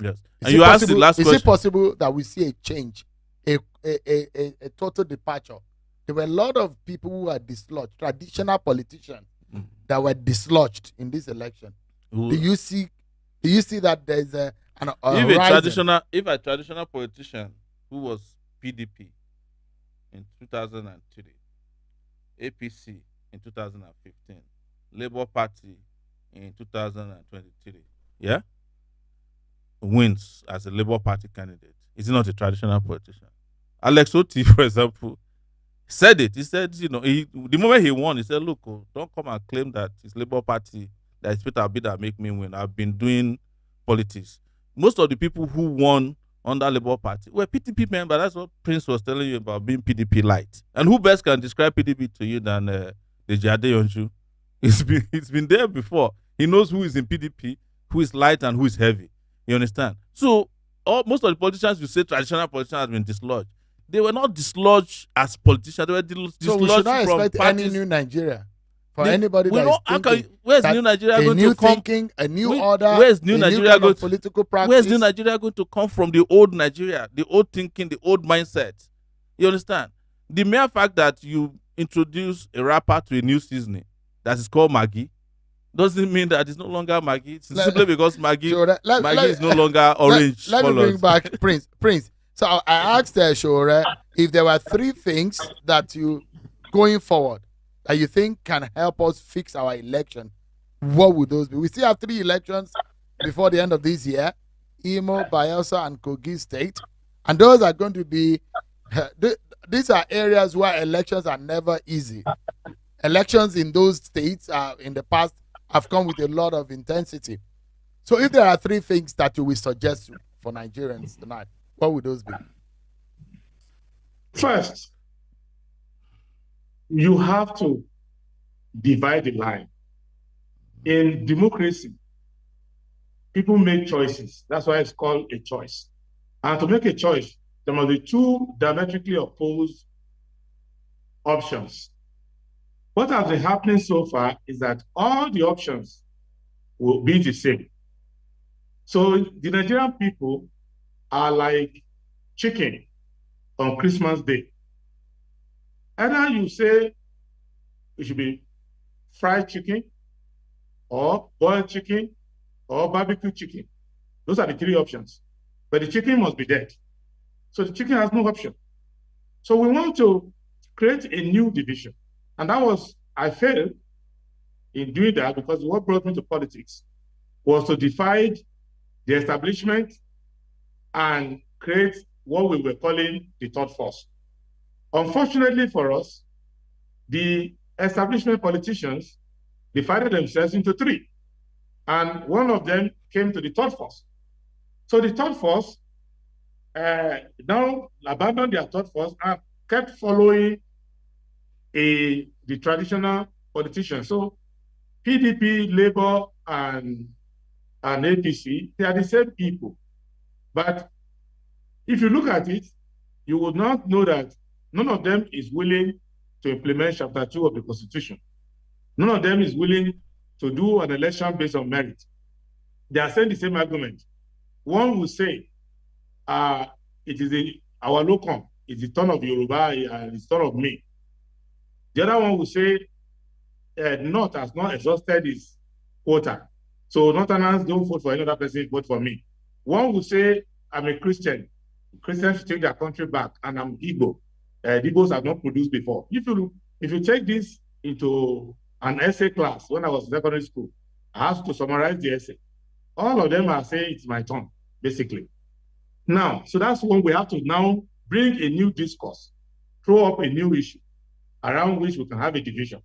Yes. And you asked the last question. Is it possible that we see a change a total departure. There were a lot of people who were dislodged, traditional politicians that were dislodged in this election. Do you see that there's a if a traditional politician who was PDP in 2003, APC in 2015, Labour Party in 2023, yeah, wins as a Labour Party candidate, is he not a traditional politician? Alex Oti, for example, said it. He said, the moment he won, he said, look, don't come and claim that it's Labour Party, that it's Peter Obi that make me win. I've been doing politics. Most of the people who won under Labour Party were PDP members. That's what Prince was telling you about being PDP light. And who best can describe PDP to you than the Jade Yonju? It's been there before. He knows who is in PDP, who is light and who is heavy. You understand? So most of the politicians you say traditional politicians have been dislodged. They were not dislodged as politicians. They were dislodged so we should not expect any new Nigeria for anybody that is thinking. Where's new Nigeria going to come? Thinking, a new order. Where's new Nigeria going to political practice? Where's new Nigeria going to come from? The old Nigeria, the old thinking, the old mindset. You understand? The mere fact that you introduce a wrapper to a new seasoning that is called Maggi doesn't mean that it's no longer Maggi. It's simply because Maggi is no longer orange. Let me bring back Prince. So I asked Shore if there were 3 things that you, going forward, that you think can help us fix our election. What would those be? We still have 3 elections before the end of this year: Imo, Bayelsa, and Kogi State. And those are going to be, these are areas where elections are never easy. Elections in those states in the past have come with a lot of intensity. So if there are 3 things that you will suggest for Nigerians tonight, what would those be? First, you have to divide the line. In democracy, people make choices. That's why it's called a choice. And to make a choice, there must be 2 diametrically opposed options. What has been happening so far is that all the options will be the same. So the Nigerian people are like chicken on Christmas Day. Either you say it should be fried chicken, or boiled chicken, or barbecue chicken. Those are the 3 options. But the chicken must be dead. So the chicken has no option. So we want to create a new division. And I failed in doing that because what brought me to politics was to divide the establishment and create what we were calling the third force. Unfortunately for us, the establishment politicians divided themselves into 3. And one of them came to the third force. So the third force now abandoned their third force and kept following the traditional politicians. So PDP, Labour, and APC, they are the same people. But if you look at it, you would not know that none of them is willing to implement Chapter 2 of the Constitution. None of them is willing to do an election based on merit. They are saying the same argument. One will say, it is our locum, it's the turn of Yoruba and it's the turn of me. The other one will say, North has not exhausted its quota. So Northerners don't vote for any other person, vote for me. One will say, I'm a Christian. Christians should take their country back, and I'm Igbo. Igbos have not produced before. If you take this into an essay class when I was in secondary school, I have to summarize the essay. All of them are saying it's my turn, basically. Now, so that's when we have to now bring a new discourse, throw up a new issue around which we can have a division.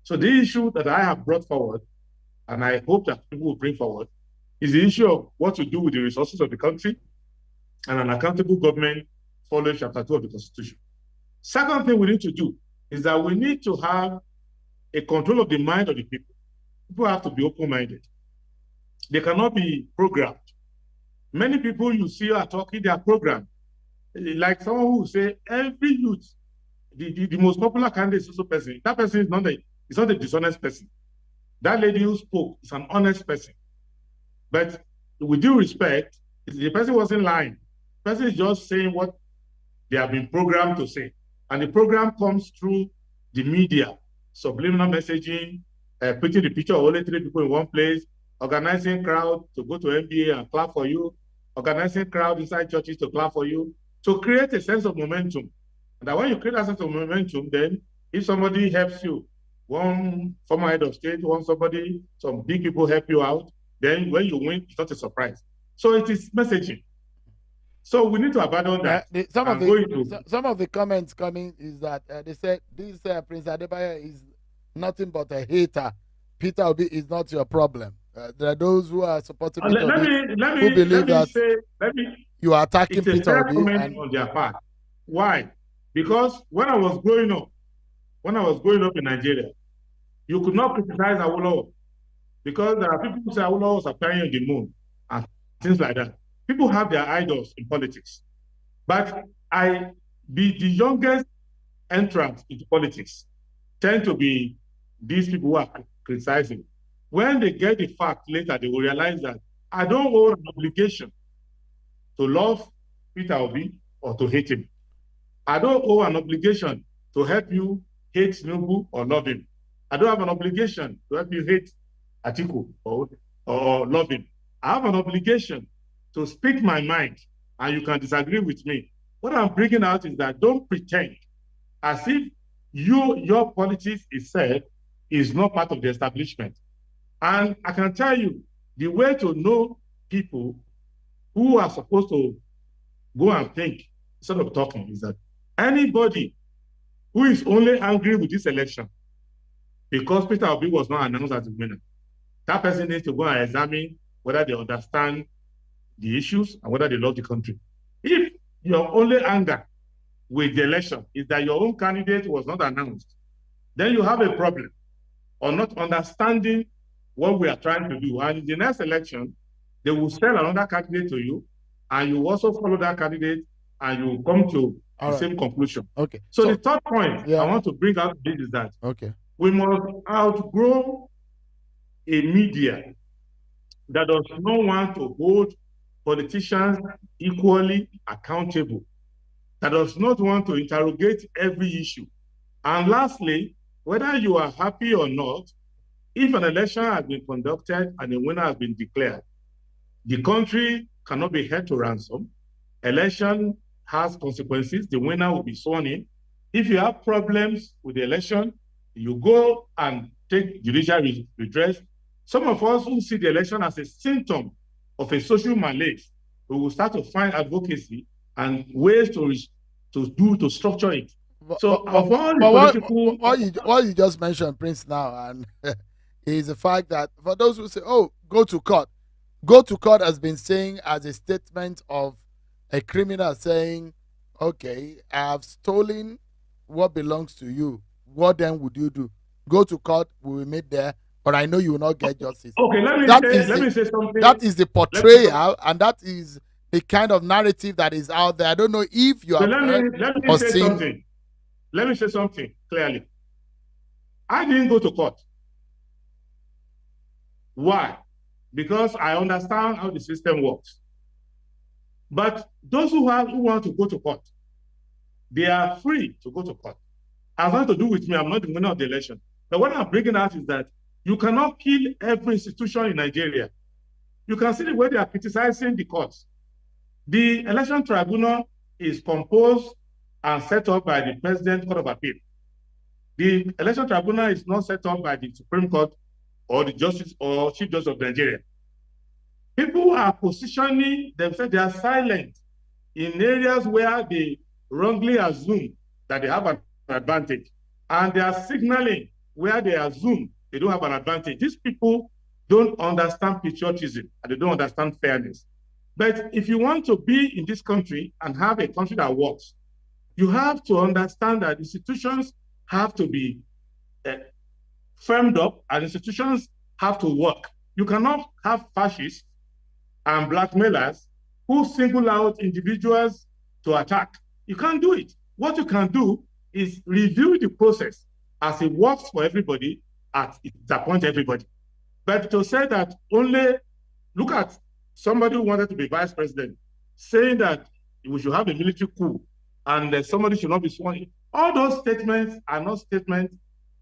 So the issue that I have brought forward, and I hope that people will bring forward, is the issue of what to do with the resources of the country and an accountable government following Chapter 2 of the Constitution. Second thing we need to do is that we need to have a control of the mind of the people. People have to be open-minded. They cannot be programmed. Many people you see are talking, they are programmed. Like someone who will say, every youth, the most popular candidate is also person. That person is not a dishonest person. That lady who spoke is an honest person. But with due respect, the person wasn't lying. The person is just saying what they have been programmed to say. And the program comes through the media, subliminal messaging, putting the picture of only 3 people in one place, organizing crowd to go to NBA and clap for you, organizing crowd inside churches to clap for you, to create a sense of momentum. And that when you create a sense of momentum, then if somebody helps you, one former head of state, some big people help you out, then when you win, it's not a surprise. So it is messaging. So we need to abandon that. Some of the comments coming is that they said this Prince Adebayo is nothing but a hater. Peter Obi is not your problem. There are those who are supporting Peter Obi who believe that you are attacking Peter Obi. On their part. Why? Because when I was growing up in Nigeria, you could not criticize Awolowo because there are people who say Awolowo was appearing on the moon and things like that. People have their idols in politics. But the youngest entrants into politics tend to be these people who are criticizing. When they get the fact later, they will realize that I don't owe an obligation to love Peter Obi or to hate him. I don't owe an obligation to help you hate Tinubu or love him. I don't have an obligation to help you hate Atiku or love him. I have an obligation to speak my mind, and you can disagree with me. What I'm bringing out is that don't pretend as if your politics itself is not part of the establishment. And I can tell you, the way to know people who are supposed to go and think instead of talking is that anybody who is only angry with this election because Peter Obi was not announced as the winner, that person needs to go and examine whether they understand the issues and whether they love the country. If your only anger with the election is that your own candidate was not announced, then you have a problem on not understanding what we are trying to do. And in the next election, they will sell another candidate to you, and you also follow that candidate, and you will come to the same conclusion. Okay. So the third point I want to bring out is that we must outgrow a media that does not want to hold politicians equally accountable, that does not want to interrogate every issue. And lastly, whether you are happy or not, if an election has been conducted and a winner has been declared, the country cannot be held to ransom. Election has consequences. The winner will be sworn in. If you have problems with the election, you go and take judicial redress. Some of us who see the election as a symptom of a social malaise, we will start to find advocacy and ways to structure it. What you just mentioned, Prince, now, and is the fact that for those who say, "Oh, go to court," has been saying as a statement of a criminal saying, "Okay, I have stolen what belongs to you. What then would you do? Go to court. We will meet there." But I know you will not get justice. Okay, let me say something. That is the portrayal, and that is the kind of narrative that is out there. I don't know if you have let me say something. Let me say something clearly. I didn't go to court. Why? Because I understand how the system works. But those who want to go to court, they are free to go to court. It has nothing to do with me. I'm not the winner of the election. But what I'm bringing out is that you cannot kill every institution in Nigeria. You can see the way they are criticizing the courts. The election tribunal is composed and set up by the President Court of Appeal. The election tribunal is not set up by the Supreme Court or the Justice or Chief Justice of Nigeria. People are positioning themselves, they are silent in areas where they wrongly assume that they have an advantage. And they are signaling where they assume they don't have an advantage. These people don't understand patriotism and they don't understand fairness. But if you want to be in this country and have a country that works, you have to understand that institutions have to be firmed up and institutions have to work. You cannot have fascists and blackmailers who single out individuals to attack. You can't do it. What you can do is review the process as it works for everybody, as it disappoints everybody. But to say that only, look at somebody who wanted to be vice president, saying that we should have a military coup and somebody should not be sworn in. All those statements are not statements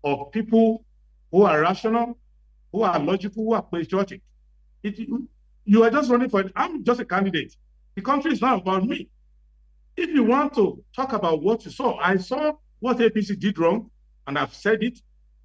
of people who are rational, who are logical, who are patriotic. You are just running for it. I'm just a candidate. The country is not about me. If you want to talk about what you saw, I saw what APC did wrong, and I've said it.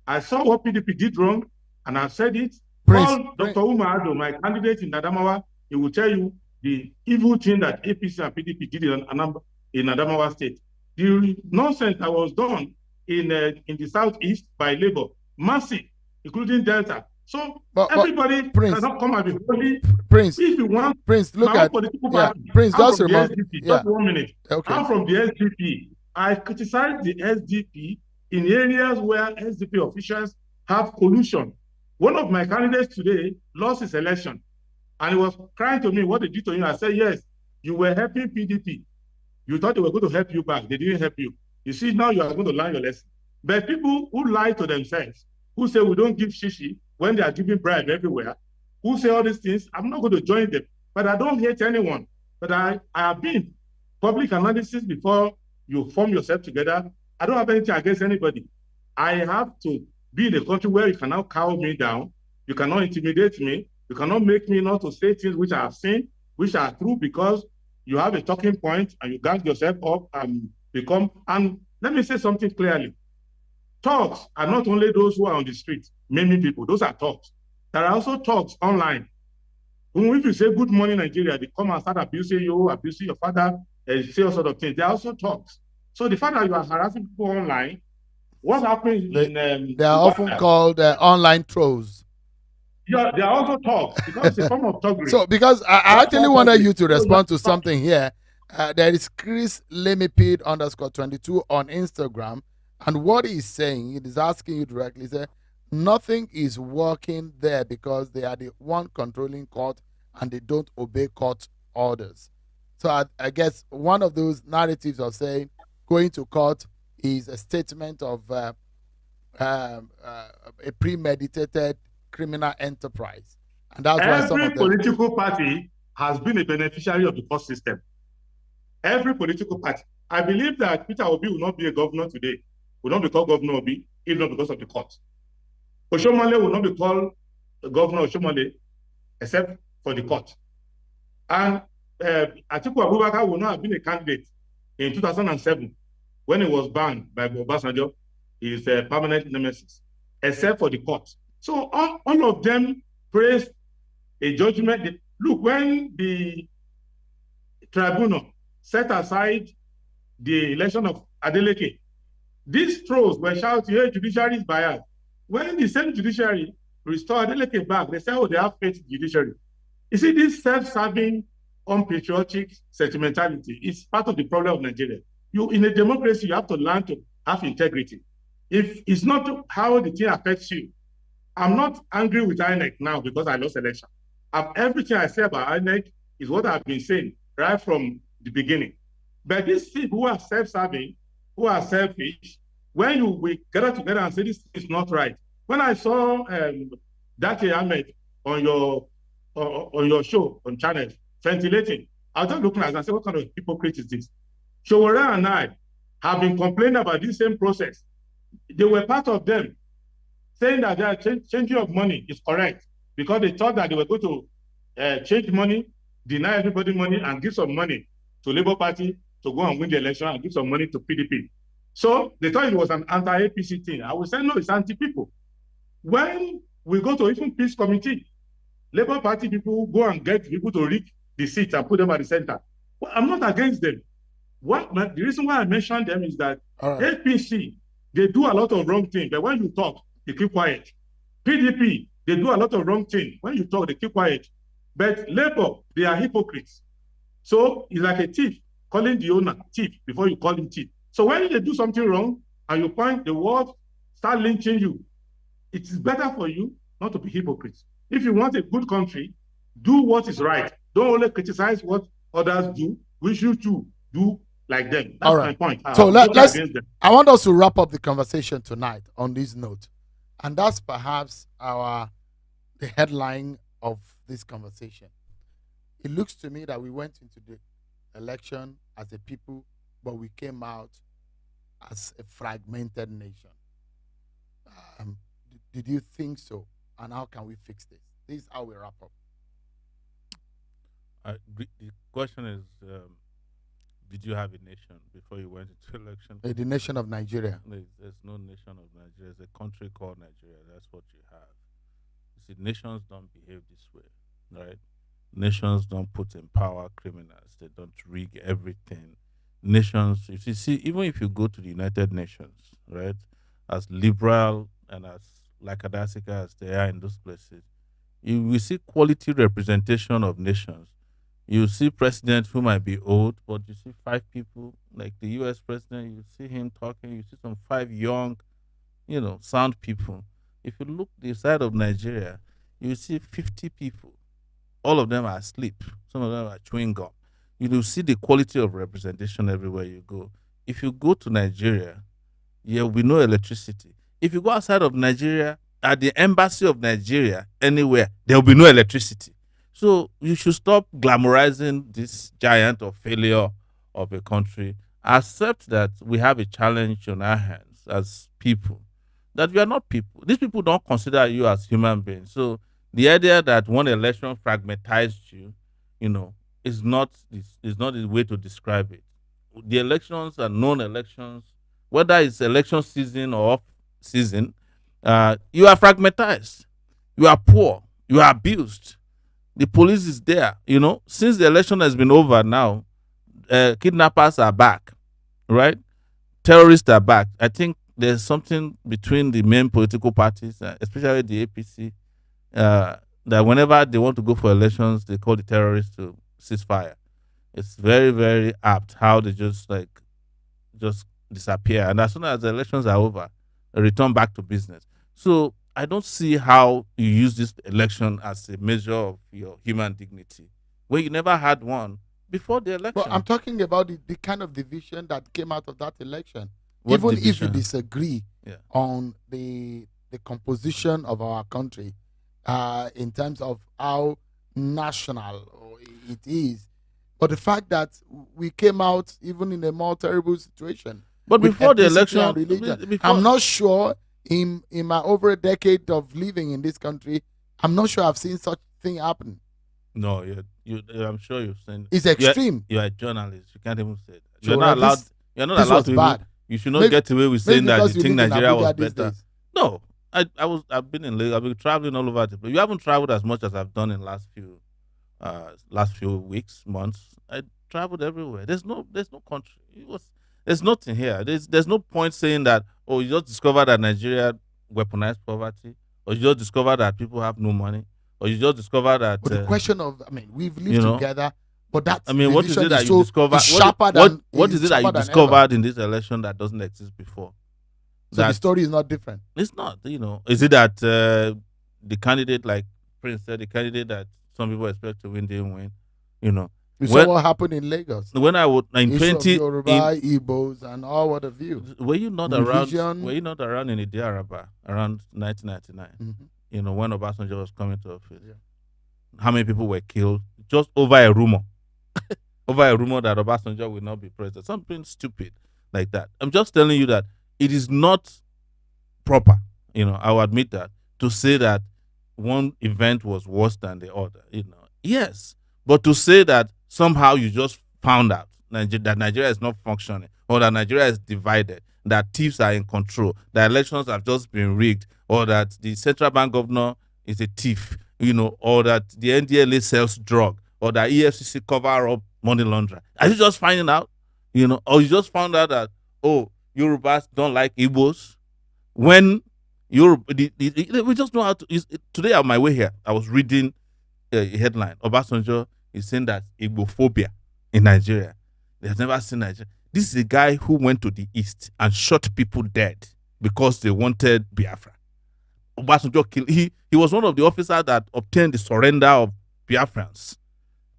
I saw what PDP did wrong, and I've said it. Call Dr. Umar Ado, my candidate in Adamawa, he will tell you the evil thing that APC and PDP did in Adamawa State. The nonsense that was done in the Southeast by Labour, massive, including Delta. So everybody cannot come and be holy. Prince, if you want, Prince, look at political party. Prince. Just remember, just 1 minute. Okay. I'm from the SDP. I criticize the SDP in areas where SDP officials have collusion. One of my candidates today lost his election, and he was crying to me, what they did to him. I said, yes, you were helping PDP. You thought they were going to help you back. They didn't help you. You see, now you are going to learn your lesson. But people who lie to themselves, who say we don't give shishi when they are giving bribe everywhere, who say all these things, I'm not going to join them. But I don't hate anyone. But I have been public analysis before you form yourself together. I don't have anything against anybody. I have to be in a country where you cannot cow me down. You cannot intimidate me. You cannot make me not to say things which I have seen, which are true, because you have a talking point and you gang yourself up and become. And let me say something clearly. Talks are not only those who are on the street, many people, those are talks. There are also talks online. If you say good morning Nigeria, they come and start abusing you, abusing your father, and say all sorts of things. There are also talks. So the fact that you are harassing people online, what happens they are often called online trolls. Yeah, they are also talks because it's a form of thuggery. So, because I actually wanted you to respond to something here. There is Chris Lemipede _22 on Instagram, and what he's saying, it is asking you directly, he said, nothing is working there because they are the one controlling court and they don't obey court orders. So I guess one of those narratives of saying going to court is a statement of a premeditated criminal enterprise. And that's why some of them... Every political party has been a beneficiary of the court system. Every political party. I believe that Peter Obi will not be a governor today, will not be called Governor Obi, if not because of the court. Oshomole will not be called Governor Oshomole, except for the court. And Atiku Abubakar will not have been a candidate in 2007 when he was banned by Obasanjo, his permanent nemesis, except for the court. So all of them praised a judgment. Look, when the tribunal set aside the election of Adeleke, these trolls were shouting, hey, judiciary is biased. When the same judiciary restored Adeleke back, they said, oh, they have faith in judiciary. You see, this self-serving, unpatriotic sentimentality is part of the problem of Nigeria. In a democracy, you have to learn to have integrity. If it's not how the thing affects you, I'm not angry with INEC now because I lost election. Everything I say about INEC is what I've been saying right from the beginning. But these people who are self-serving, who are selfish, when we gather together and say this is not right. When I saw Dati Ahmed on your show on channel ventilating, I was just looking at it and said, what kind of hypocrite is this? Showore and I have been complaining about this same process. They were part of them, saying that their changing of money is correct because they thought that they were going to change money, deny everybody money, and give some money to Labour Party to go and win the election and give some money to PDP. So they thought it was an anti-APC thing. I would say, no, it's anti-people. When we go to even peace committee, Labour Party people go and get people to rig the seats and put them at the center. Well, I'm not against them. The reason why I mentioned them is that APC, they do a lot of wrong things, but when you talk, they keep quiet. PDP, they do a lot of wrong things. When you talk, they keep quiet. But Labour, they are hypocrites. So it's like a thief calling the owner thief before you call him thief. So when they do something wrong and you point the word, start lynching you, it is better for you not to be hypocrites. If you want a good country, do what is right. Don't only criticize what others do. We should too do like them. That's my point. So I want us to wrap up the conversation tonight on this note. And that's perhaps the headline of this conversation. It looks to me that we went into the election as a people but we came out as a fragmented nation. Did you think so? And how can we fix this? This is how we wrap up. The question is, did you have a nation before you went into election? The nation of Nigeria. There's no nation of Nigeria. There's a country called Nigeria. That's what you have. You see, nations don't behave this way, right? Nations don't put in power criminals. They don't rig everything. Nations, if you see, even if you go to the United Nations, right, as liberal and as lackadaisical as they are in those places, you will see quality representation of nations. You see presidents who might be old, but you see 5 people, like the U.S. president, you see him talking, you see some 5 young, sound people. If you look the side of Nigeria, you see 50 people. All of them are asleep. Some of them are chewing gum. You will see the quality of representation everywhere you go. If you go to Nigeria, there will be no electricity. If you go outside of Nigeria, at the embassy of Nigeria, anywhere, there will be no electricity. So you should stop glamorizing this giant of failure of a country. Accept that we have a challenge on our hands as people, that we are not people. These people don't consider you as human beings. So the idea that one election fragmentized you, is not the way to describe it. The elections are non-elections, whether it's election season or off season, you are fragmentized. You are poor. You are abused. The police is there. Since the election has been over now, kidnappers are back, right? Terrorists are back. I think there's something between the main political parties, especially the APC, that whenever they want to go for elections, they call the terrorists to ceasefire. It's very, very apt how they just disappear. And as soon as the elections are over, they return back to business. So I don't see how you use this election as a measure of your human dignity when you never had one before the election. Well, I'm talking about the kind of division that came out of that election. What Even division? if you disagree on the composition of our country, in terms of how national it is, but the fact that we came out even in a more terrible situation. But before the election, I'm not sure in my over a decade of living in this country, I'm not sure I've seen such thing happen. No, I'm sure you've seen. It's extreme. You're a journalist. You can't even say that. So You're not allowed. You're not allowed to. Bad. You should not get away with saying that you think Nigeria was better. Days. No, I've been in Lagos. I've been traveling all over the place. You haven't traveled as much as I've done in last few weeks, months. I traveled everywhere. There's no country. There's nothing here. There's no point saying that, oh, you just discovered that Nigeria weaponized poverty, or you just discovered that people have no money, or you just discovered that. But the question of, we've lived together, but that what is it that you discovered? What is it that you discovered in this election that doesn't exist before? So the story is not different. It's not. Is it that the candidate, like Prince said, the candidate that some people expect to win didn't win? We saw what happened in Lagos. When I would in 20 Yoruba, Igbos, and all what have you. Were you not around? Were you not around in the Araba around 1999? Mm-hmm. When Obasanjo was coming to office. Yeah. How many people were killed just over a rumor? Over a rumor that Obasanjo will not be president. Something stupid like that. I'm just telling you that it is not proper. I will admit that, to say that one event was worse than the other. Yes, but to say that somehow you just found out that Nigeria is not functioning, or that Nigeria is divided, that thieves are in control, that elections have just been rigged, or that the central bank governor is a thief, or that the NDLA sells drug, or that EFCC cover up money laundering. Are you just finding out? Or you just found out that, oh, Yorubas don't like Igbos? When we just know how to. Today on my way here, I was reading a headline. Obasanjo is saying that Igbophobia in Nigeria. They have never seen Nigeria. This is a guy who went to the east and shot people dead because they wanted Biafra. Obasanjo killed. He was one of the officers that obtained the surrender of Biafrans.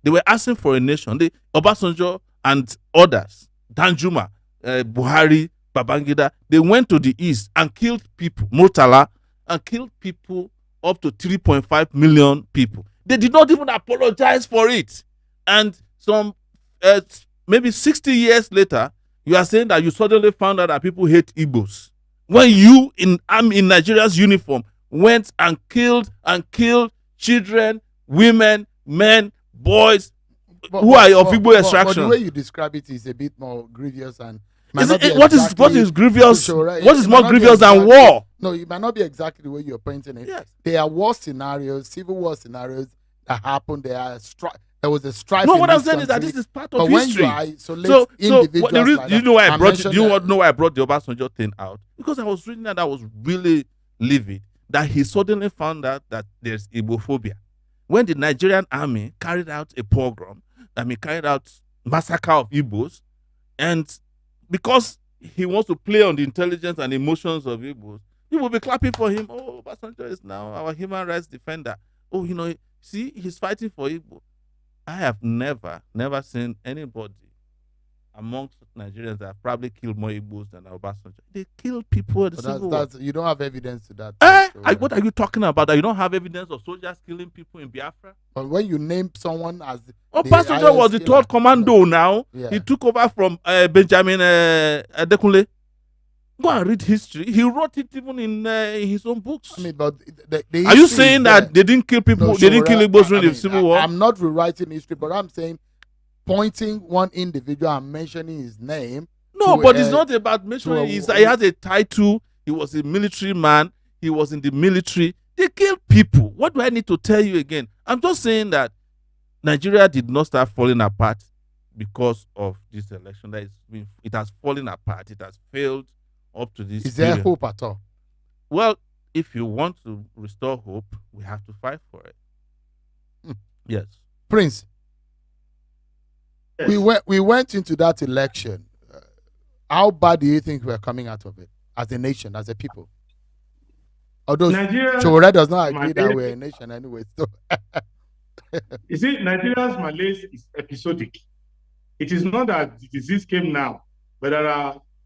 They were asking for a nation. Obasanjo and others, Danjuma, Buhari, Babangida, they went to the east and killed people, Murtala, and killed people up to 3.5 million people. They did not even apologize for it. And some, maybe 60 years later, You are saying that you suddenly found out that people hate Igbos. When you in Nigeria's uniform went and killed children, women, men, boys who are of Igbo extraction. But the way you describe it is a bit more grievous and what is grievous? What is more grievous than war? No, it might not be exactly the way you're pointing it. Yes. There are war scenarios, civil war scenarios that happened. There was a strife. No, in what this I'm saying is that country. this is part of but history. When you isolate individuals like you know why I brought mention do you know why I brought the Obasanjo thing out? Because I was reading that I was really livid that he suddenly found out that there's Igbophobia. When the Nigerian army carried out a pogrom, carried out massacre of Igbos, and because he wants to play on the intelligence and emotions of Igbos, you will be clapping for him. Oh, Obasanjo is now our human rights defender. Oh, see, he's fighting for Igbo. I have never seen anybody amongst Nigerians that have probably killed more Igbos than Obasanjo. They kill people at the Civil War. You don't have evidence to that. What are you talking about? That you don't have evidence of soldiers killing people in Biafra? But when you name someone as Obasanjo was the third commando now. Yeah. He took over from Benjamin Adekunle. Go and read history. He wrote it even in his own books. But are you saying that they didn't kill people? They didn't kill Igbos during the Civil War? I'm not rewriting history, but I'm saying pointing one individual and mentioning his name. No, but it's not about mentioning. He has a title. He was a military man. He was in the military. They killed people. What do I need to tell you again? I'm just saying that Nigeria did not start falling apart because of this election. It has fallen apart. It has failed up to this. Is there hope at all? Well, if you want to restore hope, we have to fight for it. Yes. Prince, yes. We went into that election. How bad do you think we're coming out of it as a nation, as a people? Although Chowore does not agree that we're a nation anyway. So. You see, Nigeria's malaise is episodic. It is not that the disease came now, but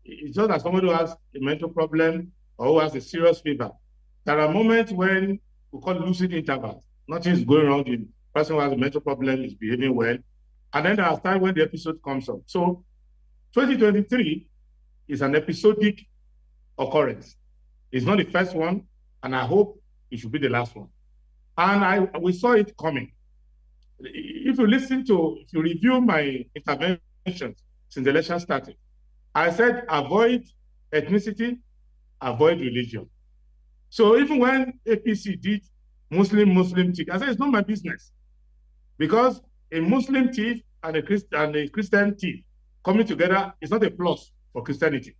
it's not that somebody who has a mental problem or who has a serious fever. There are moments when we call lucid intervals. Nothing is going wrong. The person who has a mental problem is behaving well. And then there are times when the episode comes up. So 2023 is an episodic occurrence. It's not the first one, and I hope it should be the last one. And we saw it coming. If you review my interventions since the election started, I said avoid ethnicity, avoid religion. So even when APC did Muslim thief, I said it's not my business. Because a Muslim thief and a Christian thief coming together is not a plus for Christianity.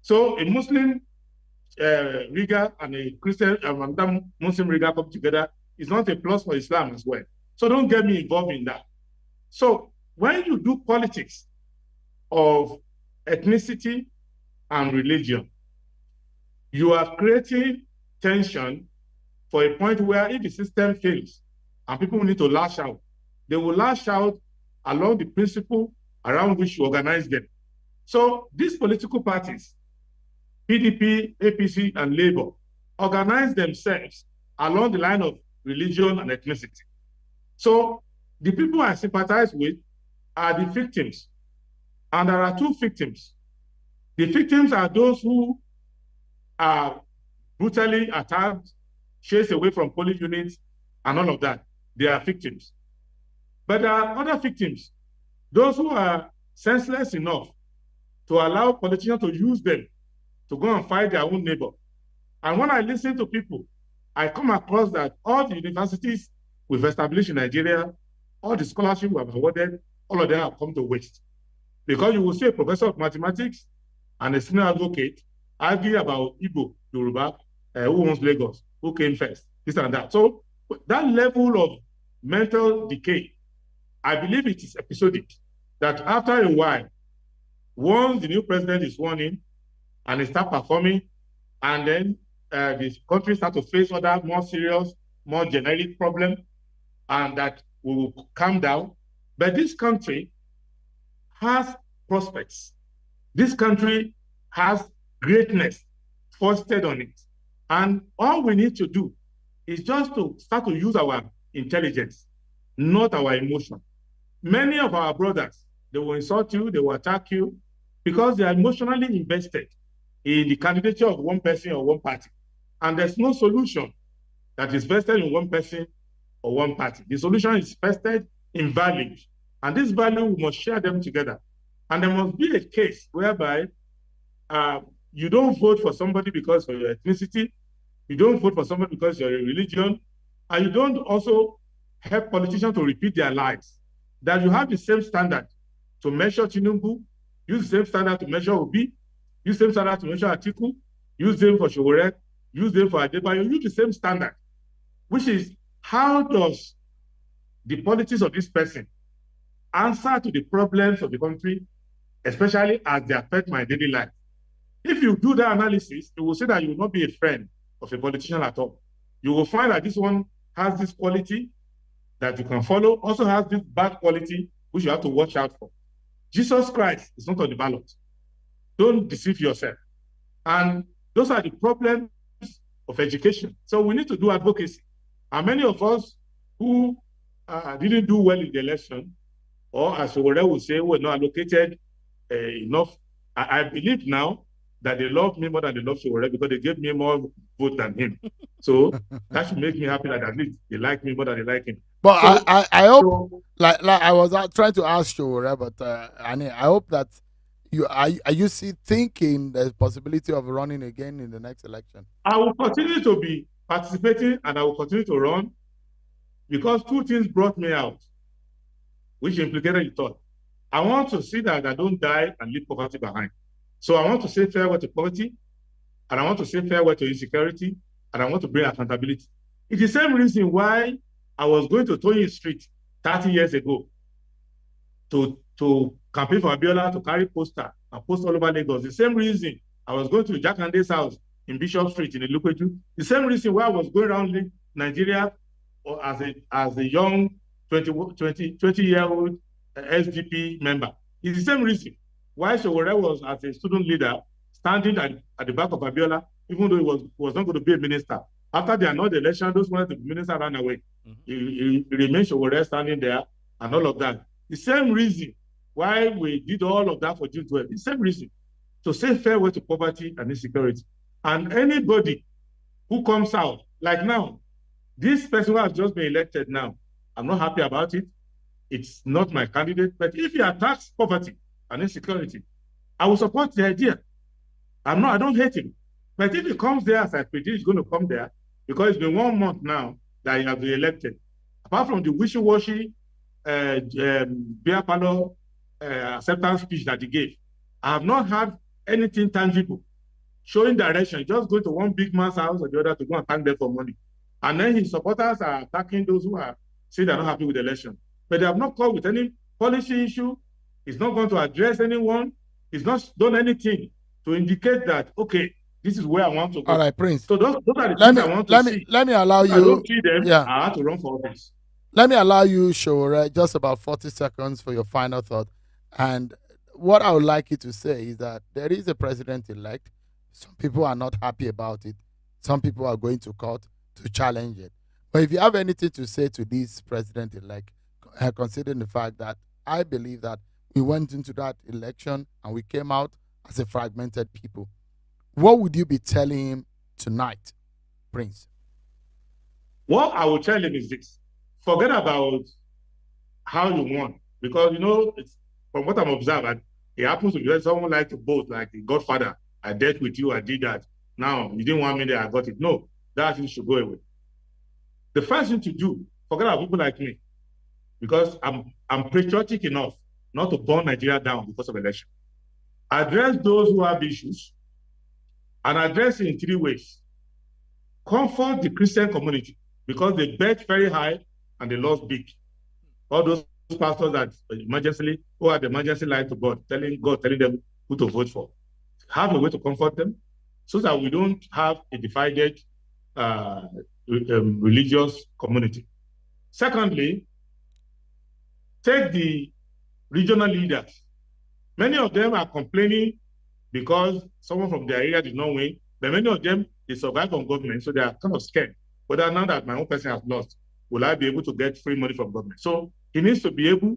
So a Muslim rigger and a Christian Muslim rigger come together is not a plus for Islam as well. So don't get me involved in that. So when you do politics of ethnicity and religion, you are creating tension for a point where if the system fails and people need to lash out, they will lash out along the principle around which you organize them. So these political parties, PDP, APC, and Labour, organize themselves along the line of religion and ethnicity. So the people I sympathize with are the victims. And there are two victims. The victims are those who are brutally attacked, chased away from police units, and all of that. They are victims. But there are other victims, those who are senseless enough to allow politicians to use them to go and fight their own neighbor. And when I listen to people, I come across that all the universities we've established in Nigeria, all the scholarships we have awarded, all of them have come to waste. Because you will see a professor of mathematics and a senior advocate argue about Igbo, Yoruba, who owns Lagos, who came first, this and that. So that level of mental decay, I believe it is episodic, that after a while, once the new president is sworn in and he starts performing, and then the country starts to face other more serious, more generic problems, and that we will calm down. But this country has prospects. This country has greatness fostered on it. And all we need to do is just to start to use our intelligence, not our emotion. Many of our brothers, they will insult you, they will attack you, because they are emotionally invested in the candidature of one person or one party. And there's no solution that is vested in one person or one party. The solution is vested in values. And this value, we must share them together. And there must be a case whereby you don't vote for somebody because of your ethnicity, you don't vote for somebody because you're a religion, and you don't also help politicians to repeat their lies. That you have the same standard to measure Tinubu, use the same standard to measure Obi, use the same standard to measure Atiku, use them for Showore, use them for Adebayo, use the same standard, which is how does the politics of this person answer to the problems of the country, especially as they affect my daily life. If you do that analysis, you will see that you will not be a friend of a politician at all. You will find that this one has this quality that you can follow, also has this bad quality which you have to watch out for. Jesus Christ is not on the ballot. Don't deceive yourself. And those are the problems of education. So we need to do advocacy. And many of us who didn't do well in the election, or as Showore would say, were not allocated enough. I believe now that they love me more than they love Showore because they gave me more vote than him. So that should make me happy that at least they like me more than they like him. But so, I hope, like I was trying to ask Showore, but I hope that you are you thinking there's possibility of running again in the next election? I will continue to be participating and I will continue to run because two things brought me out, which implicated the thought. I want to see that I don't die and leave poverty behind. So I want to say farewell to poverty, and I want to say farewell to insecurity, and I want to bring accountability. It's the same reason why I was going to Tony Street 30 years ago to campaign for Abiola, to carry poster and post all over Lagos. The same reason I was going to Jakande's house in Bishop Street in Ilupeju. The same reason why I was going around Nigeria as a young 20-year-old SDP member. It's the same reason why Showore was, as a student leader, standing at the back of Abiola, even though he was not going to be a minister. After the annulled election, those who wanted to be minister ran away. He remained Showore standing there and all of that. The same reason why we did all of that for June 12. The same reason, to say farewell to poverty and insecurity. And anybody who comes out, like now, this person who has just been elected now, I'm not happy about it. It's not my candidate. But if he attacks poverty and insecurity, I will support the idea. I don't hate him. But if he comes there, as I predict he's going to come there, because it's been 1 month now that he has been elected, apart from the wishy-washy beer parlor acceptance speech that he gave, I have not had anything tangible showing direction. Just go to one big man's house or the other to go and thank them for money. And then his supporters are attacking those who are saying they're not happy with the election. But they have not come with any policy issue. He's not going to address anyone. He's not done anything to indicate that, okay, this is where I want to go. All right, Prince. So those are the things I want to see. Let me allow you. I don't see them. Yeah. I have to run for office. Let me allow you, Showore, just about 40 seconds for your final thought. And what I would like you to say is that there is a president-elect. Some people are not happy about it. Some people are going to court to challenge it. But if you have anything to say to this president-elect, considering the fact that I believe that we went into that election and we came out as a fragmented people, what would you be telling him tonight, Prince? What I will tell him is this. Forget about how you won. Because, it's, from what I'm observing, it happens to be someone like to boast, like the Godfather. I dealt with you, I did that. Now, you didn't want me there, I got it. No, that thing should go away. The first thing to do, forget about people like me, because I'm patriotic enough not to burn Nigeria down because of election. Address those who have issues, and address it in 3 ways. Comfort the Christian community, because they bet very high and they lost big. All those pastors that who had the emergency line to God telling them who to vote for. Have a way to comfort them so that we don't have a divided religious community. Secondly, take the regional leaders. Many of them are complaining because someone from their area did not win, but many of them, they survive on government, so they are kind of scared. Whether now that my own person has lost, will I be able to get free money from government? So he needs to be able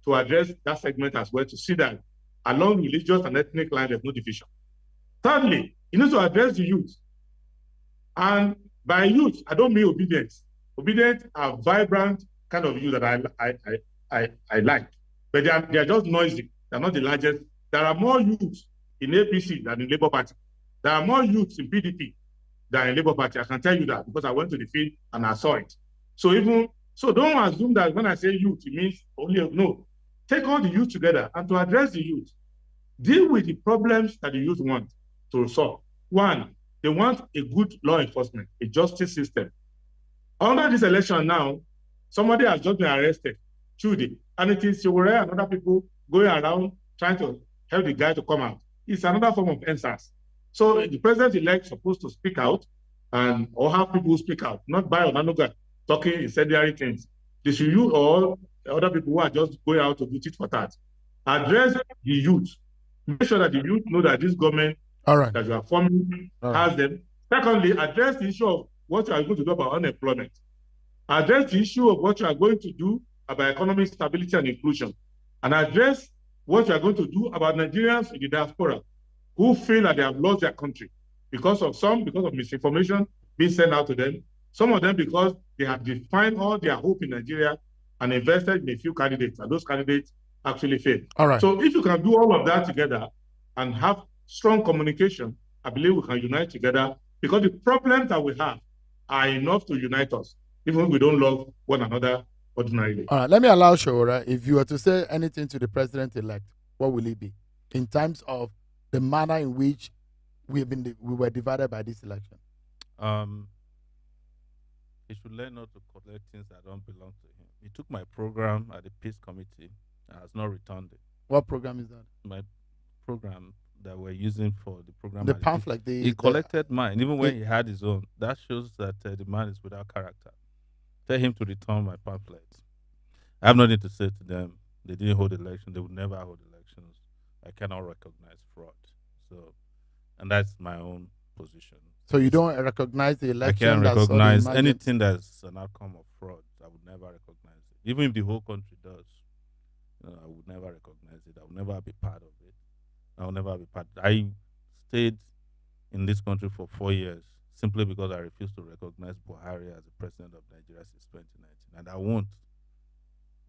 to address that segment as well to see that along religious and ethnic lines, there's no division. Thirdly, you need to address the youth. And by youth, I don't mean obedience. Obedient are vibrant kind of youth that I like, but they are just noisy. They're not the largest. There are more youth in APC than in Labour Party. There are more youths in PDP than in Labour Party. I can tell you that because I went to the field and I saw it. So don't assume that when I say youth, it means only no. Take all the youth together and to address the youth, deal with the problems that the youth want to solve. One, they want a good law enforcement, a justice system. Under this election now, somebody has just been arrested, Chudi, and it is Showore and other people going around trying to help the guy to come out. It's another form of answers. So the president-elect is supposed to speak out or have people speak out, not by Onanuga talking incendiary things. They should you or other people who are just going out to do tit for tat. Address the youth. Make sure that the youth know that this government that you are forming has them. Secondly, address the issue of what you are going to do about unemployment. Address the issue of what you are going to do about economic stability and inclusion. And address what you are going to do about Nigerians in the diaspora who feel that they have lost their country because of misinformation being sent out to them. Some of them because they have defined all their hope in Nigeria and invested in a few candidates, and those candidates actually failed. All right. So if you can do all of that together and have strong communication, I believe we can unite together because the problems that we have are enough to unite us, even if we don't love one another ordinarily. All right, let me allow Showore, if you were to say anything to the president-elect, what will it be in terms of the manner in which we were divided by this election? He should learn not to collect things that don't belong to him. He took my program at the Peace Committee and has not returned it. What program is that? My program that we're using for the program. The pamphlet. He collected mine, even when he had his own. That shows that the man is without character. Tell him to return my pamphlet. I have nothing to say to them. They didn't hold elections. They would never hold elections. I cannot recognize fraud. So, and that's my own position. So you don't recognize the election? I can't recognize anything that's an outcome of fraud. I would never recognize it. Even if the whole country does, I would never recognize it. I would never be part of it. I will never be part. I stayed in this country for 4 years simply because I refused to recognize Buhari as the president of Nigeria since 2019. And I won't,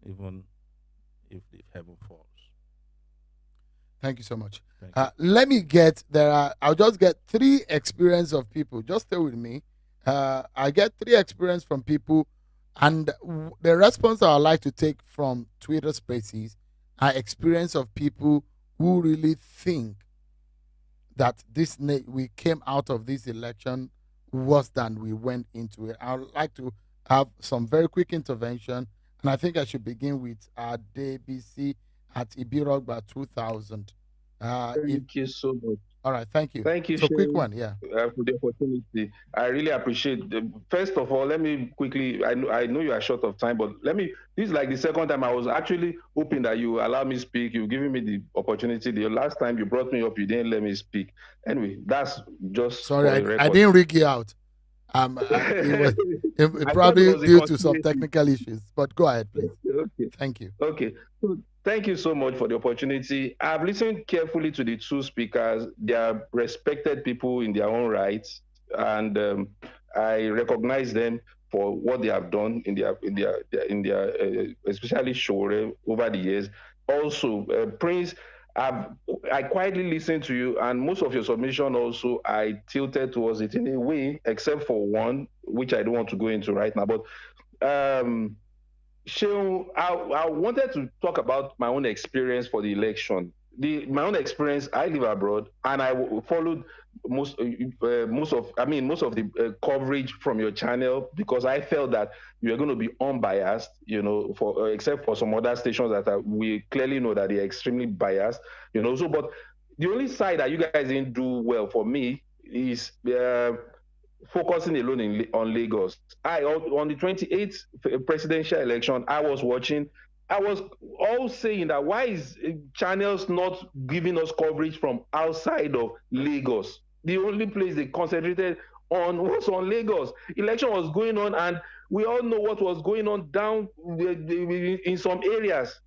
even if the heaven falls. Thank you so much. Thank you. I'll just get 3 experience of people. Just stay with me. I get 3 experience from people, and the response I would like to take from Twitter Spaces are experience of people who really think that we came out of this election worse than we went into it. I would like to have some very quick intervention, and I think I should begin with DBC at Ibirogba 2000. Thank you so much. All right, thank you. Thank you, so Shane, quick one, yeah. For the opportunity. I really appreciate. First of all, let me quickly. I know you are short of time, but this is like the second time I was actually hoping that you allow me speak. You've given me the opportunity. The last time you brought me up, you didn't let me speak. Anyway, that's just sorry. I didn't rig you out. It probably due to some technical issues. But go ahead, please. Okay. Thank you. Okay. Thank you so much for the opportunity. I've listened carefully to the 2 speakers. They are respected people in their own rights, and I recognize them for what they have done in their especially Shore over the years. Also, Prince, I quietly listened to you, and most of your submission also I tilted towards it in a way, except for one, which I don't want to go into right now. But I wanted to talk about my own experience for the election. My own experience, I live abroad, and I followed most of the coverage from your channel because I felt that you are going to be unbiased, except for some other stations that we clearly know that they are extremely biased, So, but the only side that you guys didn't do well for me is focusing alone on Lagos. On the 28th presidential election, I was all saying that why is channels not giving us coverage from outside of Lagos? The only place they concentrated on was on Lagos. Election was going on, and we all know what was going on down in some areas.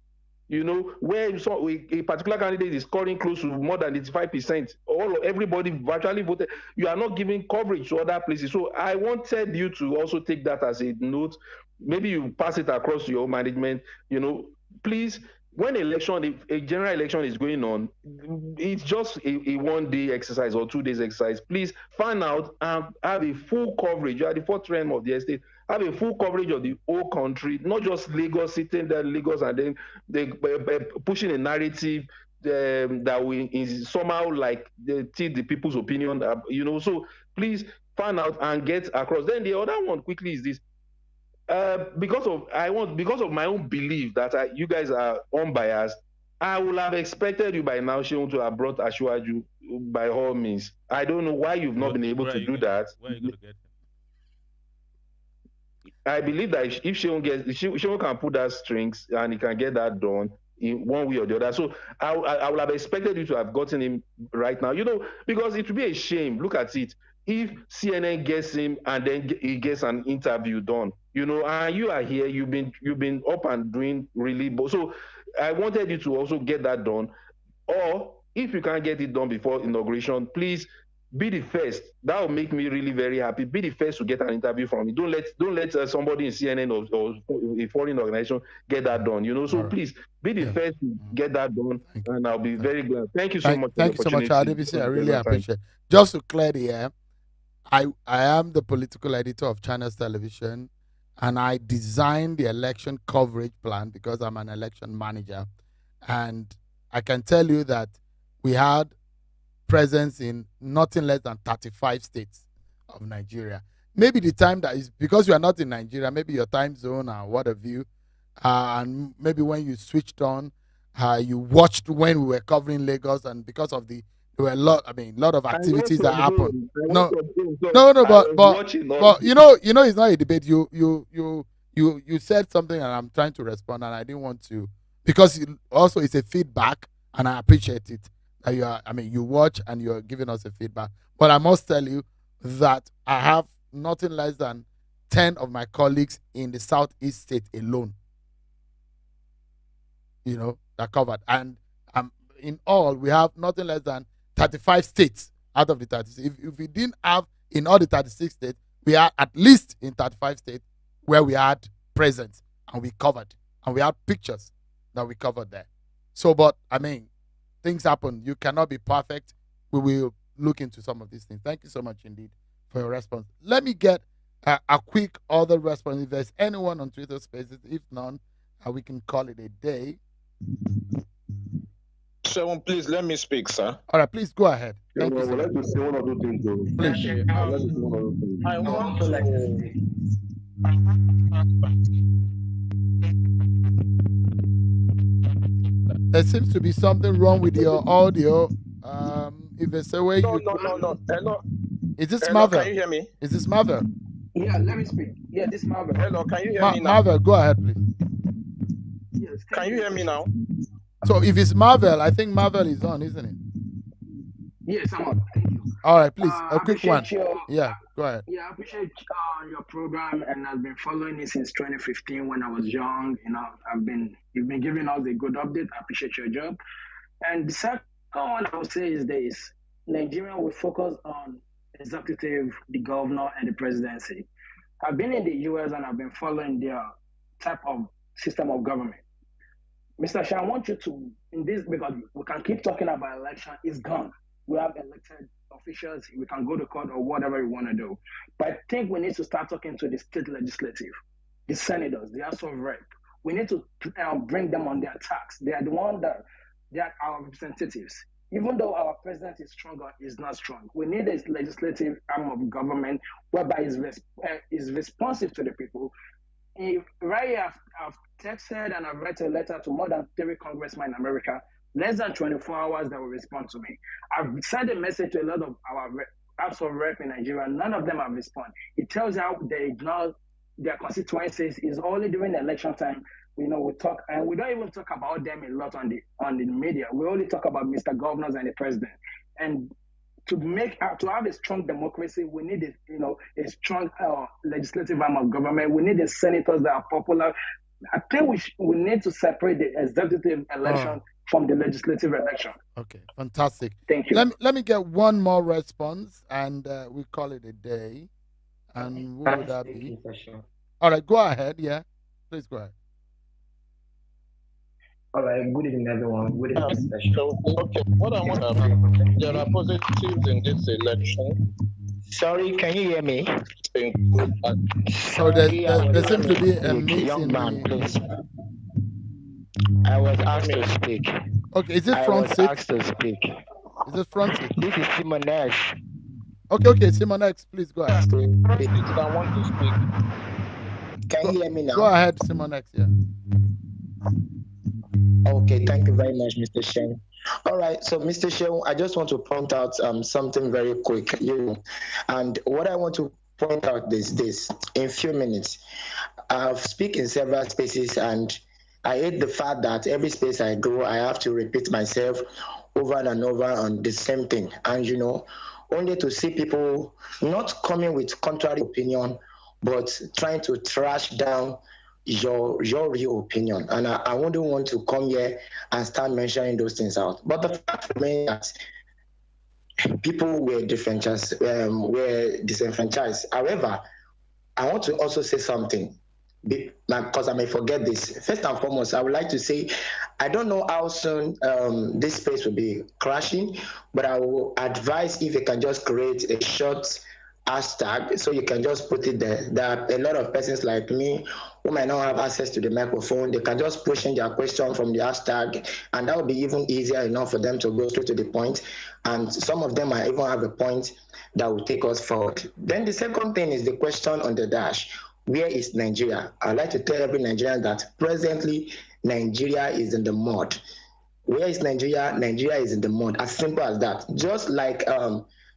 where a particular candidate is scoring close to more than 85%, everybody virtually voted. You are not giving coverage to other places. So I wanted you to also take that as a note. Maybe you pass it across to your management. Please, when a general election is going on, it's just a 1 day exercise or 2 days exercise. Please find out and have a full coverage. You are the fourth realm of the estate. Have a full coverage of the whole country, not just Lagos, sitting there Lagos and then they pushing a narrative that will somehow like tilt the people's opinion. So please find out and get across. Then the other one quickly is this. Because of my own belief that you guys are unbiased, I would have expected you by now, Sheon, to have brought Ashwaju by all means. I don't know why you've not been able to do that. Where are you going to get him? I believe that if Sheon can put that strings and he can get that done in one way or the other. So I would have expected you to have gotten him right now, because it would be a shame. Look at it. If CNN gets him and then he gets an interview done, and you are here, you've been up and doing really. So I wanted you to also get that done. Or if you can't get it done before inauguration, please be the first. That will make me really very happy. Be the first to get an interview from me. Don't let somebody in CNN or a foreign organization get that done. So please be the first to get that done, and I'll be very glad. Thank you so much. Thank you so much, Adebisi. I really appreciate it. Just to clear the air, I am the political editor of Channels Television, and I designed the election coverage plan because I'm an election manager, and I can tell you that we had presence in nothing less than 35 states of Nigeria. Maybe the time that is because you are not in Nigeria, maybe your time zone or what have you, and maybe when you switched on, you watched when we were covering Lagos, and because of there were a lot of activities that happened. But it's not a debate. You said something, and I'm trying to respond, and I didn't want to, because it's a feedback, and I appreciate it. You watch and you're giving us a feedback. But I must tell you that I have nothing less than 10 of my colleagues in the Southeast state alone, that covered. And in all, we have nothing less than 35 states out of the 36. If we didn't have in all the 36 states, we are at least in 35 states where we had presence and we covered. And we had pictures that we covered there. So, but things happen. You cannot be perfect. We will look into some of these things. Thank you so much indeed for your response. Let me get a quick other response. If there's anyone on Twitter Spaces, if none, we can call it a day. Sean, please let me speak, sir. All right, please go ahead. Thank you. Let me say one or two things, though. Please. I want There seems to be something wrong with your audio. If there's a way No. Hello. Is this Hello, Marvel? can you hear me? Is this Marvel? Yeah, let me speak. Yeah, this Marvel. Hello, can you hear me now? Marvel, go ahead, please. Yes, Can you hear me now? So if it's Marvel, I think Marvel is on, isn't it? Yes, I'm on. Thank you. All right, please, a quick one. Yeah, go ahead. Yeah, I appreciate your program, and I've been following it since 2015 when I was young. You've been giving us a good update. I appreciate your job. And the second one I would say is this: Nigeria will focus on executive, the governor, and the presidency. I've been in the US and I've been following their type of system of government. Mr. Shah, I want you to, in this, because we can keep talking about election, it's gone. We have elected officials, we can go to court or whatever we want to do. But I think we need to start talking to the state legislative, the senators, the House of Rep. We need to bring them on their tax. They are the ones they are our representatives. Even though our president is strong or is not strong, we need a legislative arm of government whereby is responsive to the people. I've texted and I've written a letter to more than 3 congressmen in America, less than 24 hours they will respond to me. I've sent a message to a lot of our House of Rep in Nigeria, none of them have responded. It tells you how they ignore their constituencies. Is only during the election time, we talk, and we don't even talk about them a lot on the media. We only talk about Mr. Governors and the president. And to have a strong democracy, we need a strong legislative arm of government. We need the senators that are popular. I think we need to separate the executive election from the legislative election. Okay, fantastic. Thank you. Let me get one more response, and we call it a day. And who would that be? All right, go ahead. Yeah, please go ahead. All right, good evening, everyone. Good evening, session. Okay, what I want to there are positives in this election. Sorry, can you hear me? So there seems to be a mix young in man, the... please. I was asked to speak. Okay, is it front seat? I was asked to speak. Is it front seat? This is Simon X. Okay, Simon X, please go ahead. I want to speak. Can you hear me now? Go ahead, Simon X, yeah. Okay, thank you very much, Mr. Shen. All right, so Mr. Shen, I just want to point out something very quick. And what I want to point out is this: in a few minutes, I've spoken in several spaces, and I hate the fact that every space I go, I have to repeat myself over and over on the same thing. And only to see people not coming with contrary opinion, but trying to trash down your real opinion. And I wouldn't want to come here and start mentioning those things out. But the fact remains that people were disenfranchised. However, I want to also say something, because I may forget this. First and foremost, I would like to say, I don't know how soon this space will be crashing, but I will advise if you can just create a short hashtag, so you can just put it there. There are a lot of persons like me who might not have access to the microphone. They can just push in their question from the hashtag, and that will be even easier enough for them to go straight to the point. And some of them might even have a point that will take us forward. Then the second thing is the question on the dash. Where is Nigeria? I'd like to tell every Nigerian that presently Nigeria is in the mud. Where is Nigeria? Nigeria is in the mud. As simple as that. Just like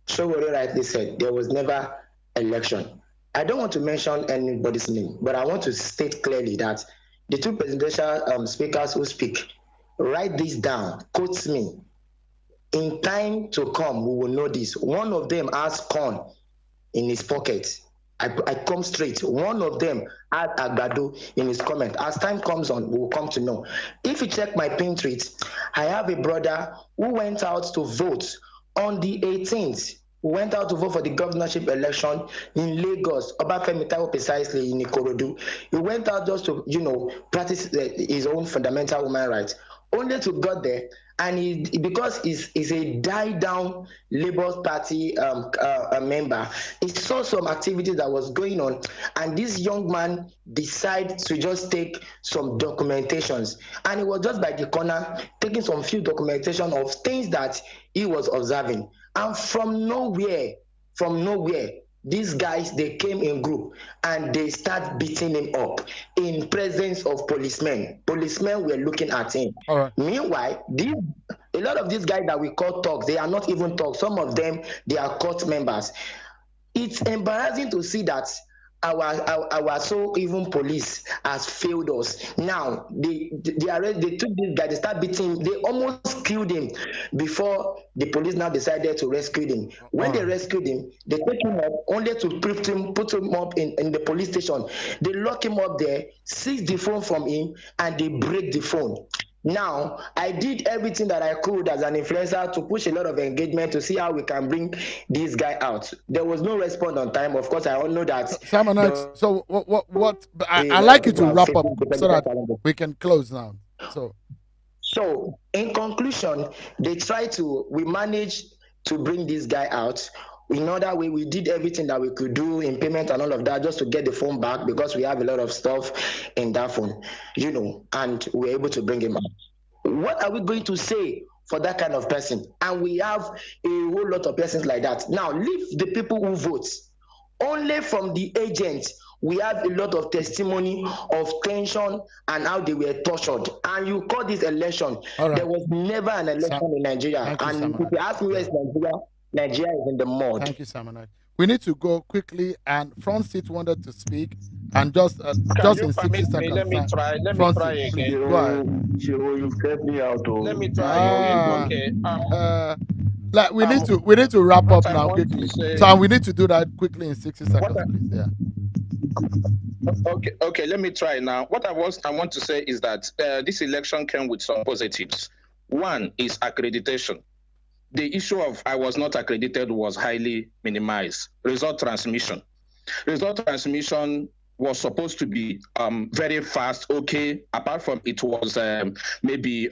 Showore rightly said, there was never election. I don't want to mention anybody's name, but I want to state clearly that the two presidential speakers who speak, write this down, quotes me. In time to come, we will know this. One of them has corn in his pocket. I come straight. One of them had Agbado in his comment. As time comes on, we will come to know. If you check my pin tweet, I have a brother who went out to vote on the 18th. We went out to vote for the governorship election in Lagos, Obafemi Taiwo precisely in Ikorodu. He went out just to, practice his own fundamental human rights, only to go there, and because he's a die-down Labour Party member, he saw some activity that was going on, and this young man decided to just take some documentations, and he was just by the corner taking some few documentation of things that he was observing. And from nowhere, these guys, they came in group and they start beating him up in presence of policemen. Policemen were looking at him. All right. Meanwhile, a lot of these guys that we call thugs, they are not even thugs. Some of them, they are court members. It's embarrassing to see that our so even police has failed us. Now they took this guy, they start beating him, they almost killed him before the police now decided to rescue him. When they rescued him, they take him up only to put him up in the police station. They lock him up there, seize the phone from him, and they break the phone. Now, I did everything that I could as an influencer to push a lot of engagement to see how we can bring this guy out. There was no response on time. Of course, I all know that. Simon X, so what I like you to wrap up so that we can close now. So in conclusion, we managed to bring this guy out. In other way, we did everything that we could do in payment and all of that just to get the phone back, because we have a lot of stuff in that phone, and we're able to bring him out. What are we going to say for that kind of person? And we have a whole lot of persons like that. Now, leave the people who vote. Only from the agents, we have a lot of testimony of tension and how they were tortured. And you call this election. Right. There was never an election in Nigeria. And if you ask me where is Nigeria, Nigeria is in the mud. Thank you, Simon. We need to go quickly, and front seat wanted to speak, and just in 60 seconds. Let me try again. Please, go ahead. You've kept me out. Let me try again. Okay. We need to wrap up now quickly. So we need to do that quickly in 60 seconds, please. Yeah. Okay. Let me try now. What I want to say is that this election came with some positives. One is accreditation. The issue of I was not accredited was highly minimized. Result transmission was supposed to be very fast. Okay, apart from it was maybe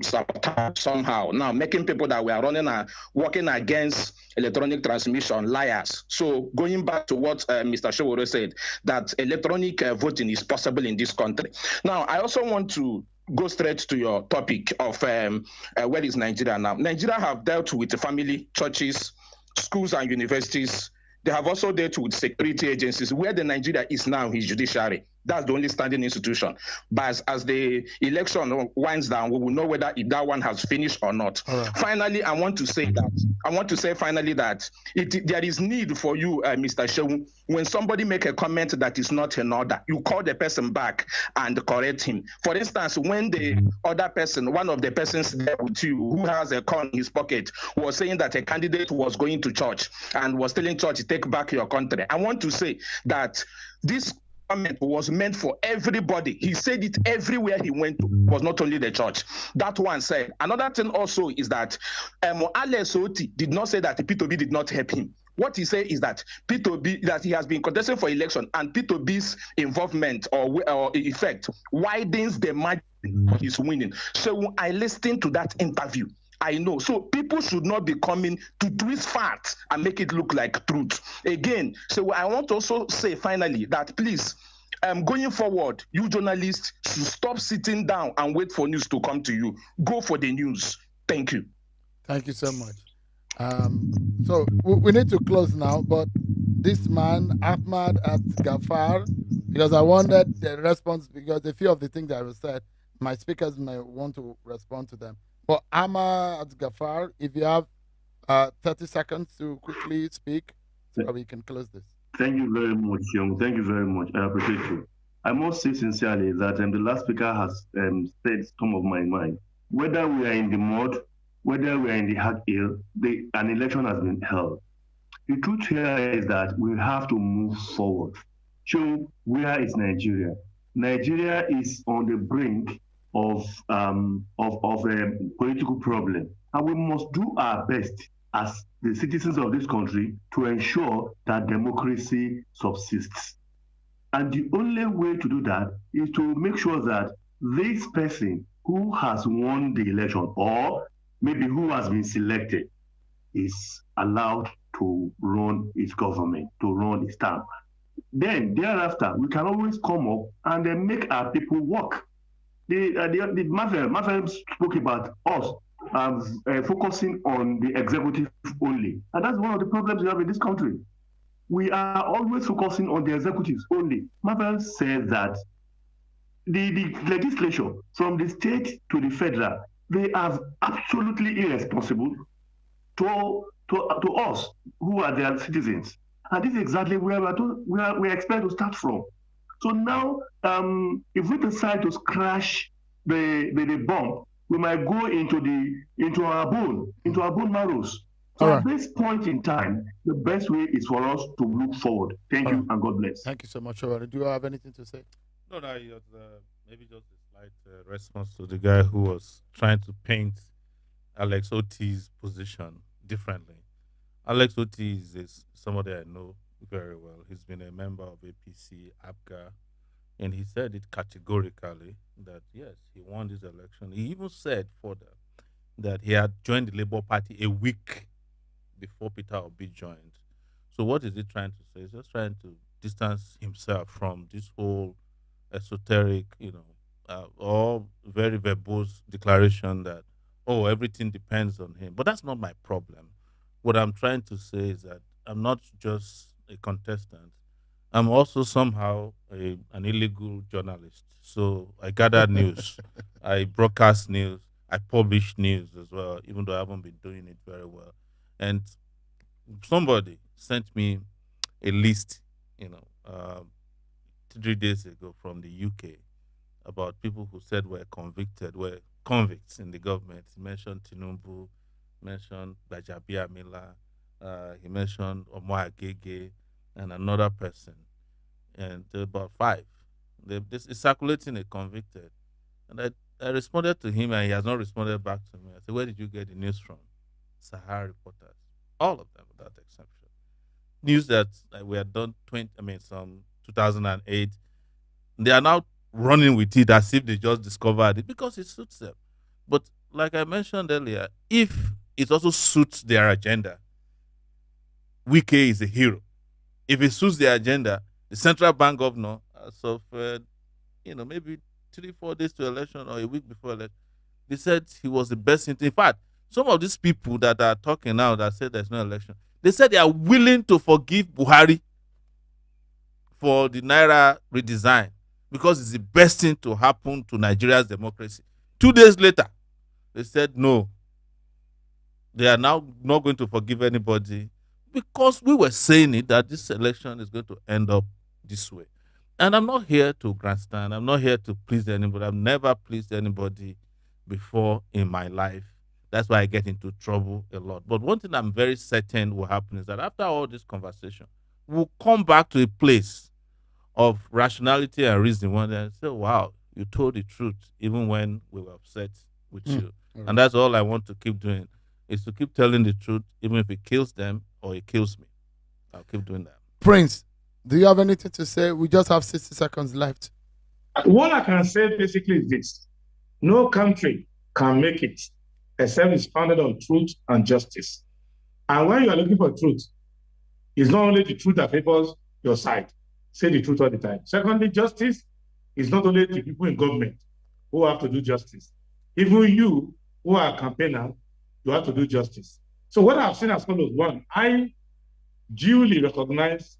sabotaged somehow. Now making people that were working against electronic transmission liars. So going back to what Mr. Showore said, that electronic voting is possible in this country. Now I also want to go straight to your topic of where is Nigeria now. Nigeria have dealt with family, churches, schools and universities. They have also dealt with security agencies. Where the Nigeria is now is judiciary. That's the only standing institution. But as the election winds down, we will know whether that one has finished or not. Right. Finally, I want to say that there is need for you, Mr. Shehu, when somebody make a comment that is not in order, you call the person back and correct him. For instance, when the other person, one of the persons there with you, who has a coin in his pocket, was saying that a candidate was going to church and was telling church, take back your country. I want to say that this comment was meant for everybody. He said it everywhere he went to. It was not only the church. That one said. Another thing also is that Alex Oti did not say that P2B did not help him. What he said is that P2B, that he has been contesting for election, and P2B's involvement or effect widens the margin for his winning. So I listened to that interview. I know. So people should not be coming to twist facts and make it look like truth. Again, so I want to also say finally that please, going forward, you journalists should stop sitting down and wait for news to come to you. Go for the news. Thank you. Thank you so much. So we need to close now, but this man, Ahmad at Gafar, because I wanted the response, because a few of the things that were said, my speakers may want to respond to them. But Ahmad at Gafar, if you have 30 seconds to quickly speak, so we can close this. Thank you very much, Young. Thank you very much. I appreciate you. I must say sincerely that the last speaker has said some of my mind. Whether we are in the mud, whether we are in the hard hill, an election has been held. The truth here is that we have to move forward. So where is Nigeria? Nigeria is on the brink of a political problem, and we must do our best as the citizens of this country to ensure that democracy subsists. And the only way to do that is to make sure that this person who has won the election, or maybe who has been selected, is allowed to run his government, to run his term. Then thereafter, we can always come up and then make our people work. The Marvel spoke about us focusing on the executive only. And that's one of the problems we have in this country. We are always focusing on the executives only. Marvel said that the legislature, from the state to the federal, they are absolutely irresponsible to us who are their citizens. And this is exactly where we expect to start from. So now, if we decide to crash the bomb, we might go into our bone marrows. So at this point in time, the best way is for us to look forward. Thank you, and God bless. Thank you so much, Robert. Do you have anything to say? No, maybe just a slight response to the guy who was trying to paint Alex Oti's position differently. Alex Oti is somebody I know very well. He's been a member of APC, APGA, and he said it categorically that, yes, he won this election. He even said further that he had joined the Labour Party a week before Peter Obi joined. So what is he trying to say? He's just trying to distance himself from this whole esoteric, or very verbose declaration that, oh, everything depends on him. But that's not my problem. What I'm trying to say is that I'm not just a contestant. I'm also somehow an illegal journalist. So I gather news, I broadcast news, I publish news as well, even though I haven't been doing it very well. And somebody sent me a list, 3 days ago from the UK about people who said were convicts in the government. He mentioned Tinubu, mentioned Gbajabiamila, he mentioned Omo Agege, and another person. and about 5. This is circulating a convicted. And I responded to him, and he has not responded back to me. I said, where did you get the news from? Sahara reporters. All of them, without exception. News that we had done some 2008. They are now running with it as if they just discovered it because it suits them. But like I mentioned earlier, if it also suits their agenda, Wike is a hero. If it suits their agenda, the central bank governor, as of maybe 3-4 days to election or a week before election, they said he was the best. In fact, some of these people that are talking now that said there's no election, they said they are willing to forgive Buhari for the Naira redesign because it's the best thing to happen to Nigeria's democracy. 2 days later, they said no. They are now not going to forgive anybody because we were saying it that this election is going to end up this way. And I'm not here to grandstand. I'm not here to please anybody. I've never pleased anybody before in my life. That's why I get into trouble a lot. But one thing I'm very certain will happen is that after all this conversation, we'll come back to a place of rationality and reason when they say, wow, you told the truth even when we were upset with you. Right. And that's all I want to keep doing, is to keep telling the truth even if it kills them or it kills me. I'll keep doing that. Prince, do you have anything to say? We just have 60 seconds left. What I can say basically is this. No country can make it except it's founded on truth and justice. And when you are looking for truth, it's not only the truth that favors your side. Say the truth all the time. Secondly, justice is not only the people in government who have to do justice. Even you who are a campaigner, you have to do justice. So what I've seen as follows. One, I duly recognize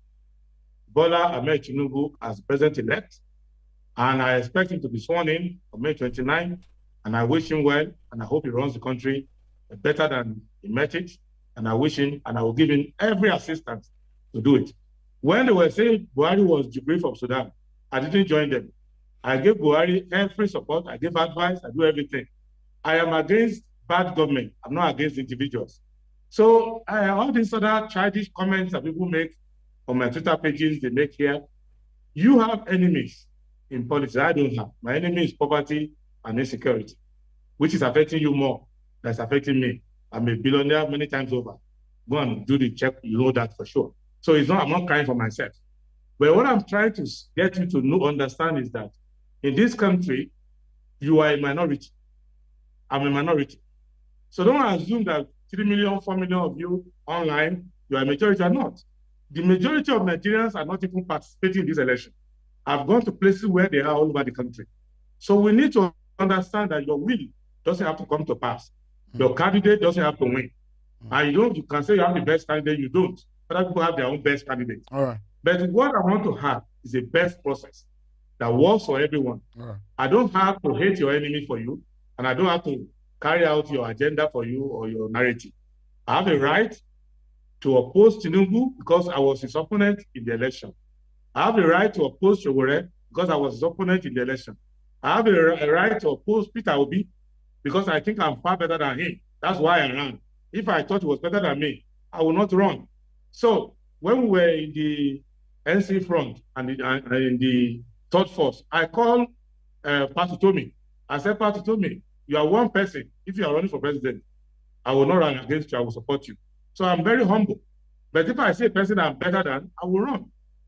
Bola Ahmed Tinubu as president-elect, and I expect him to be sworn in on May 29, and I wish him well, and I hope he runs the country better than he met it, and I wish him, and I will give him every assistance to do it. When they were saying Buhari was Jibril from Sudan, I didn't join them. I gave Buhari every support, I gave advice, I do everything. I am against bad government, I'm not against individuals. So all these other childish comments that people make on my Twitter pages, they make here, you have enemies in politics. I don't have. My enemy is poverty and insecurity, which is affecting you more than it's affecting me. I'm a billionaire many times over. Go and do the check, you know that for sure. So I'm not crying for myself. But what I'm trying to get you to understand is that in this country, you are a minority. I'm a minority. So don't assume that 3 million, 4 million of you online, you are a majority or not. The majority of Nigerians are not even participating in this election. I've gone to places where they are all over the country. So we need to understand that your will doesn't have to come to pass. Your candidate doesn't have to win. And you can say you have the best candidate, you don't. Other people have their own best candidate. All right. But what I want to have is a best process that works for everyone. All right. I don't have to hate your enemy for you, and I don't have to carry out your agenda for you or your narrative. I have a right to oppose Tinubu because I was his opponent in the election. I have a right to oppose Shogore because I was his opponent in the election. I have a right to oppose Peter Obi because I think I'm far better than him. That's why I ran. If I thought he was better than me, I would not run. So when we were in the NC front and in the third force, I called Patutomi. I said, Patutomi, you are one person. If you are running for president, I will not run against you. I will support you. So I'm very humble. But if I see a person I'm better than, I will run.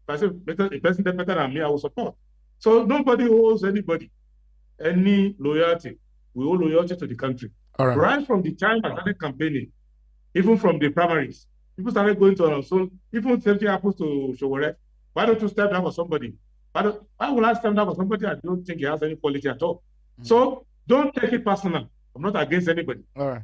If I say a person that's better than me, I will support. So nobody owes anybody any loyalty. We owe loyalty to the country. All right. Right from the time I started campaigning, even from the primaries, people started going to so even something happens to Shogore, why don't you step down for somebody? Why would I step down for somebody I don't think he has any quality at all? So don't take it personal. I'm not against anybody. All right.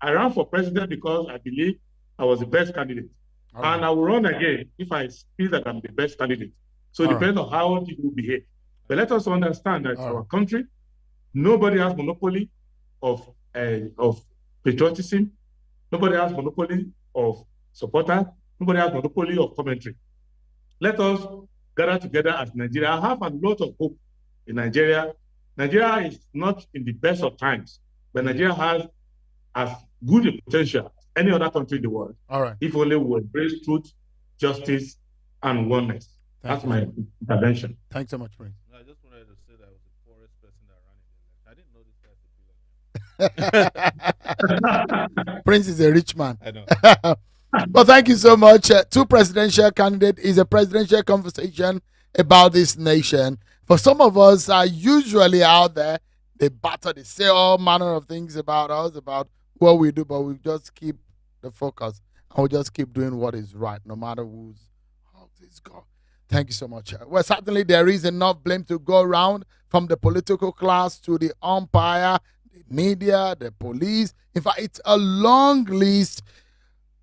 I ran for president because I believe I was the best candidate. And I will run again if I feel that I'm the best candidate. So it depends on how people behave. But let us understand that our country, nobody has monopoly of patriotism. Nobody has monopoly of supporter. Nobody has monopoly of commentary. Let us gather together as Nigeria. I have a lot of hope in Nigeria. Nigeria is not in the best of times, but Nigeria has as good a potential as any other country in the world. All right. If only we embrace truth, justice, and oneness. That's my intervention. Thanks so much, Prince. No, I just wanted to say that I was the poorest person that ran in the election. I didn't know this guy to be like Prince is a rich man. I know. Well, thank you so much. Two presidential candidates is a presidential conversation about this nation. For some of us are usually out there, they batter, they say all manner of things about us, about what we do, but we just keep the focus and we just keep doing what is right, no matter how things go. Thank you so much. Well, certainly there is enough blame to go around, from the political class to the umpire, the media, the police. In fact, it's a long list.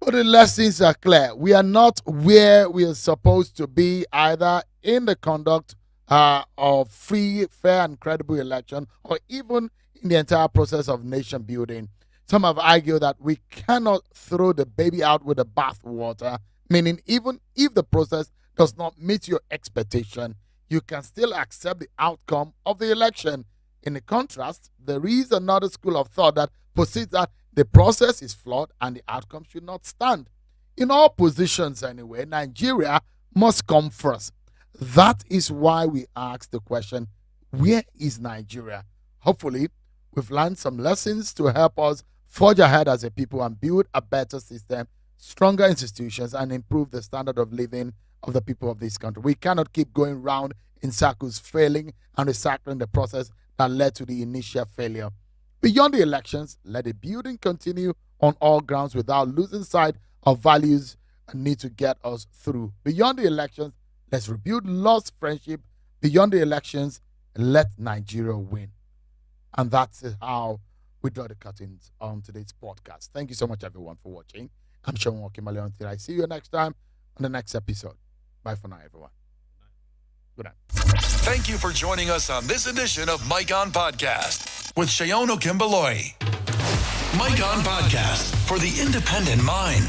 But the lessons are clear. We are not where we are supposed to be, either in the conduct of free, fair, and credible election, or even in the entire process of nation building. Some have argued that we cannot throw the baby out with the bathwater, meaning even if the process does not meet your expectation, you can still accept the outcome of the election. In contrast, there is another school of thought that posits that the process is flawed and the outcome should not stand. In all positions anyway, Nigeria must come first. That is why we ask the question, where is Nigeria? Hopefully, we've learned some lessons to help us forge ahead as a people and build a better system, stronger institutions, and improve the standard of living of the people of this country. We cannot keep going round in circles, failing and recycling the process that led to the initial failure. Beyond the elections, let the building continue on all grounds without losing sight of values and need to get us through. Beyond the elections, let's rebuild lost friendship. Beyond the elections, let Nigeria win. And that's how we draw the curtains on today's podcast. Thank you so much, everyone, for watching. I'm Sean Wakimale. Until I see you next time on the next episode. Bye for now, everyone. Good night. Thank you for joining us on this edition of Mike On Podcast with Shayon Okimbaloi. Mike On Podcast for the independent mind.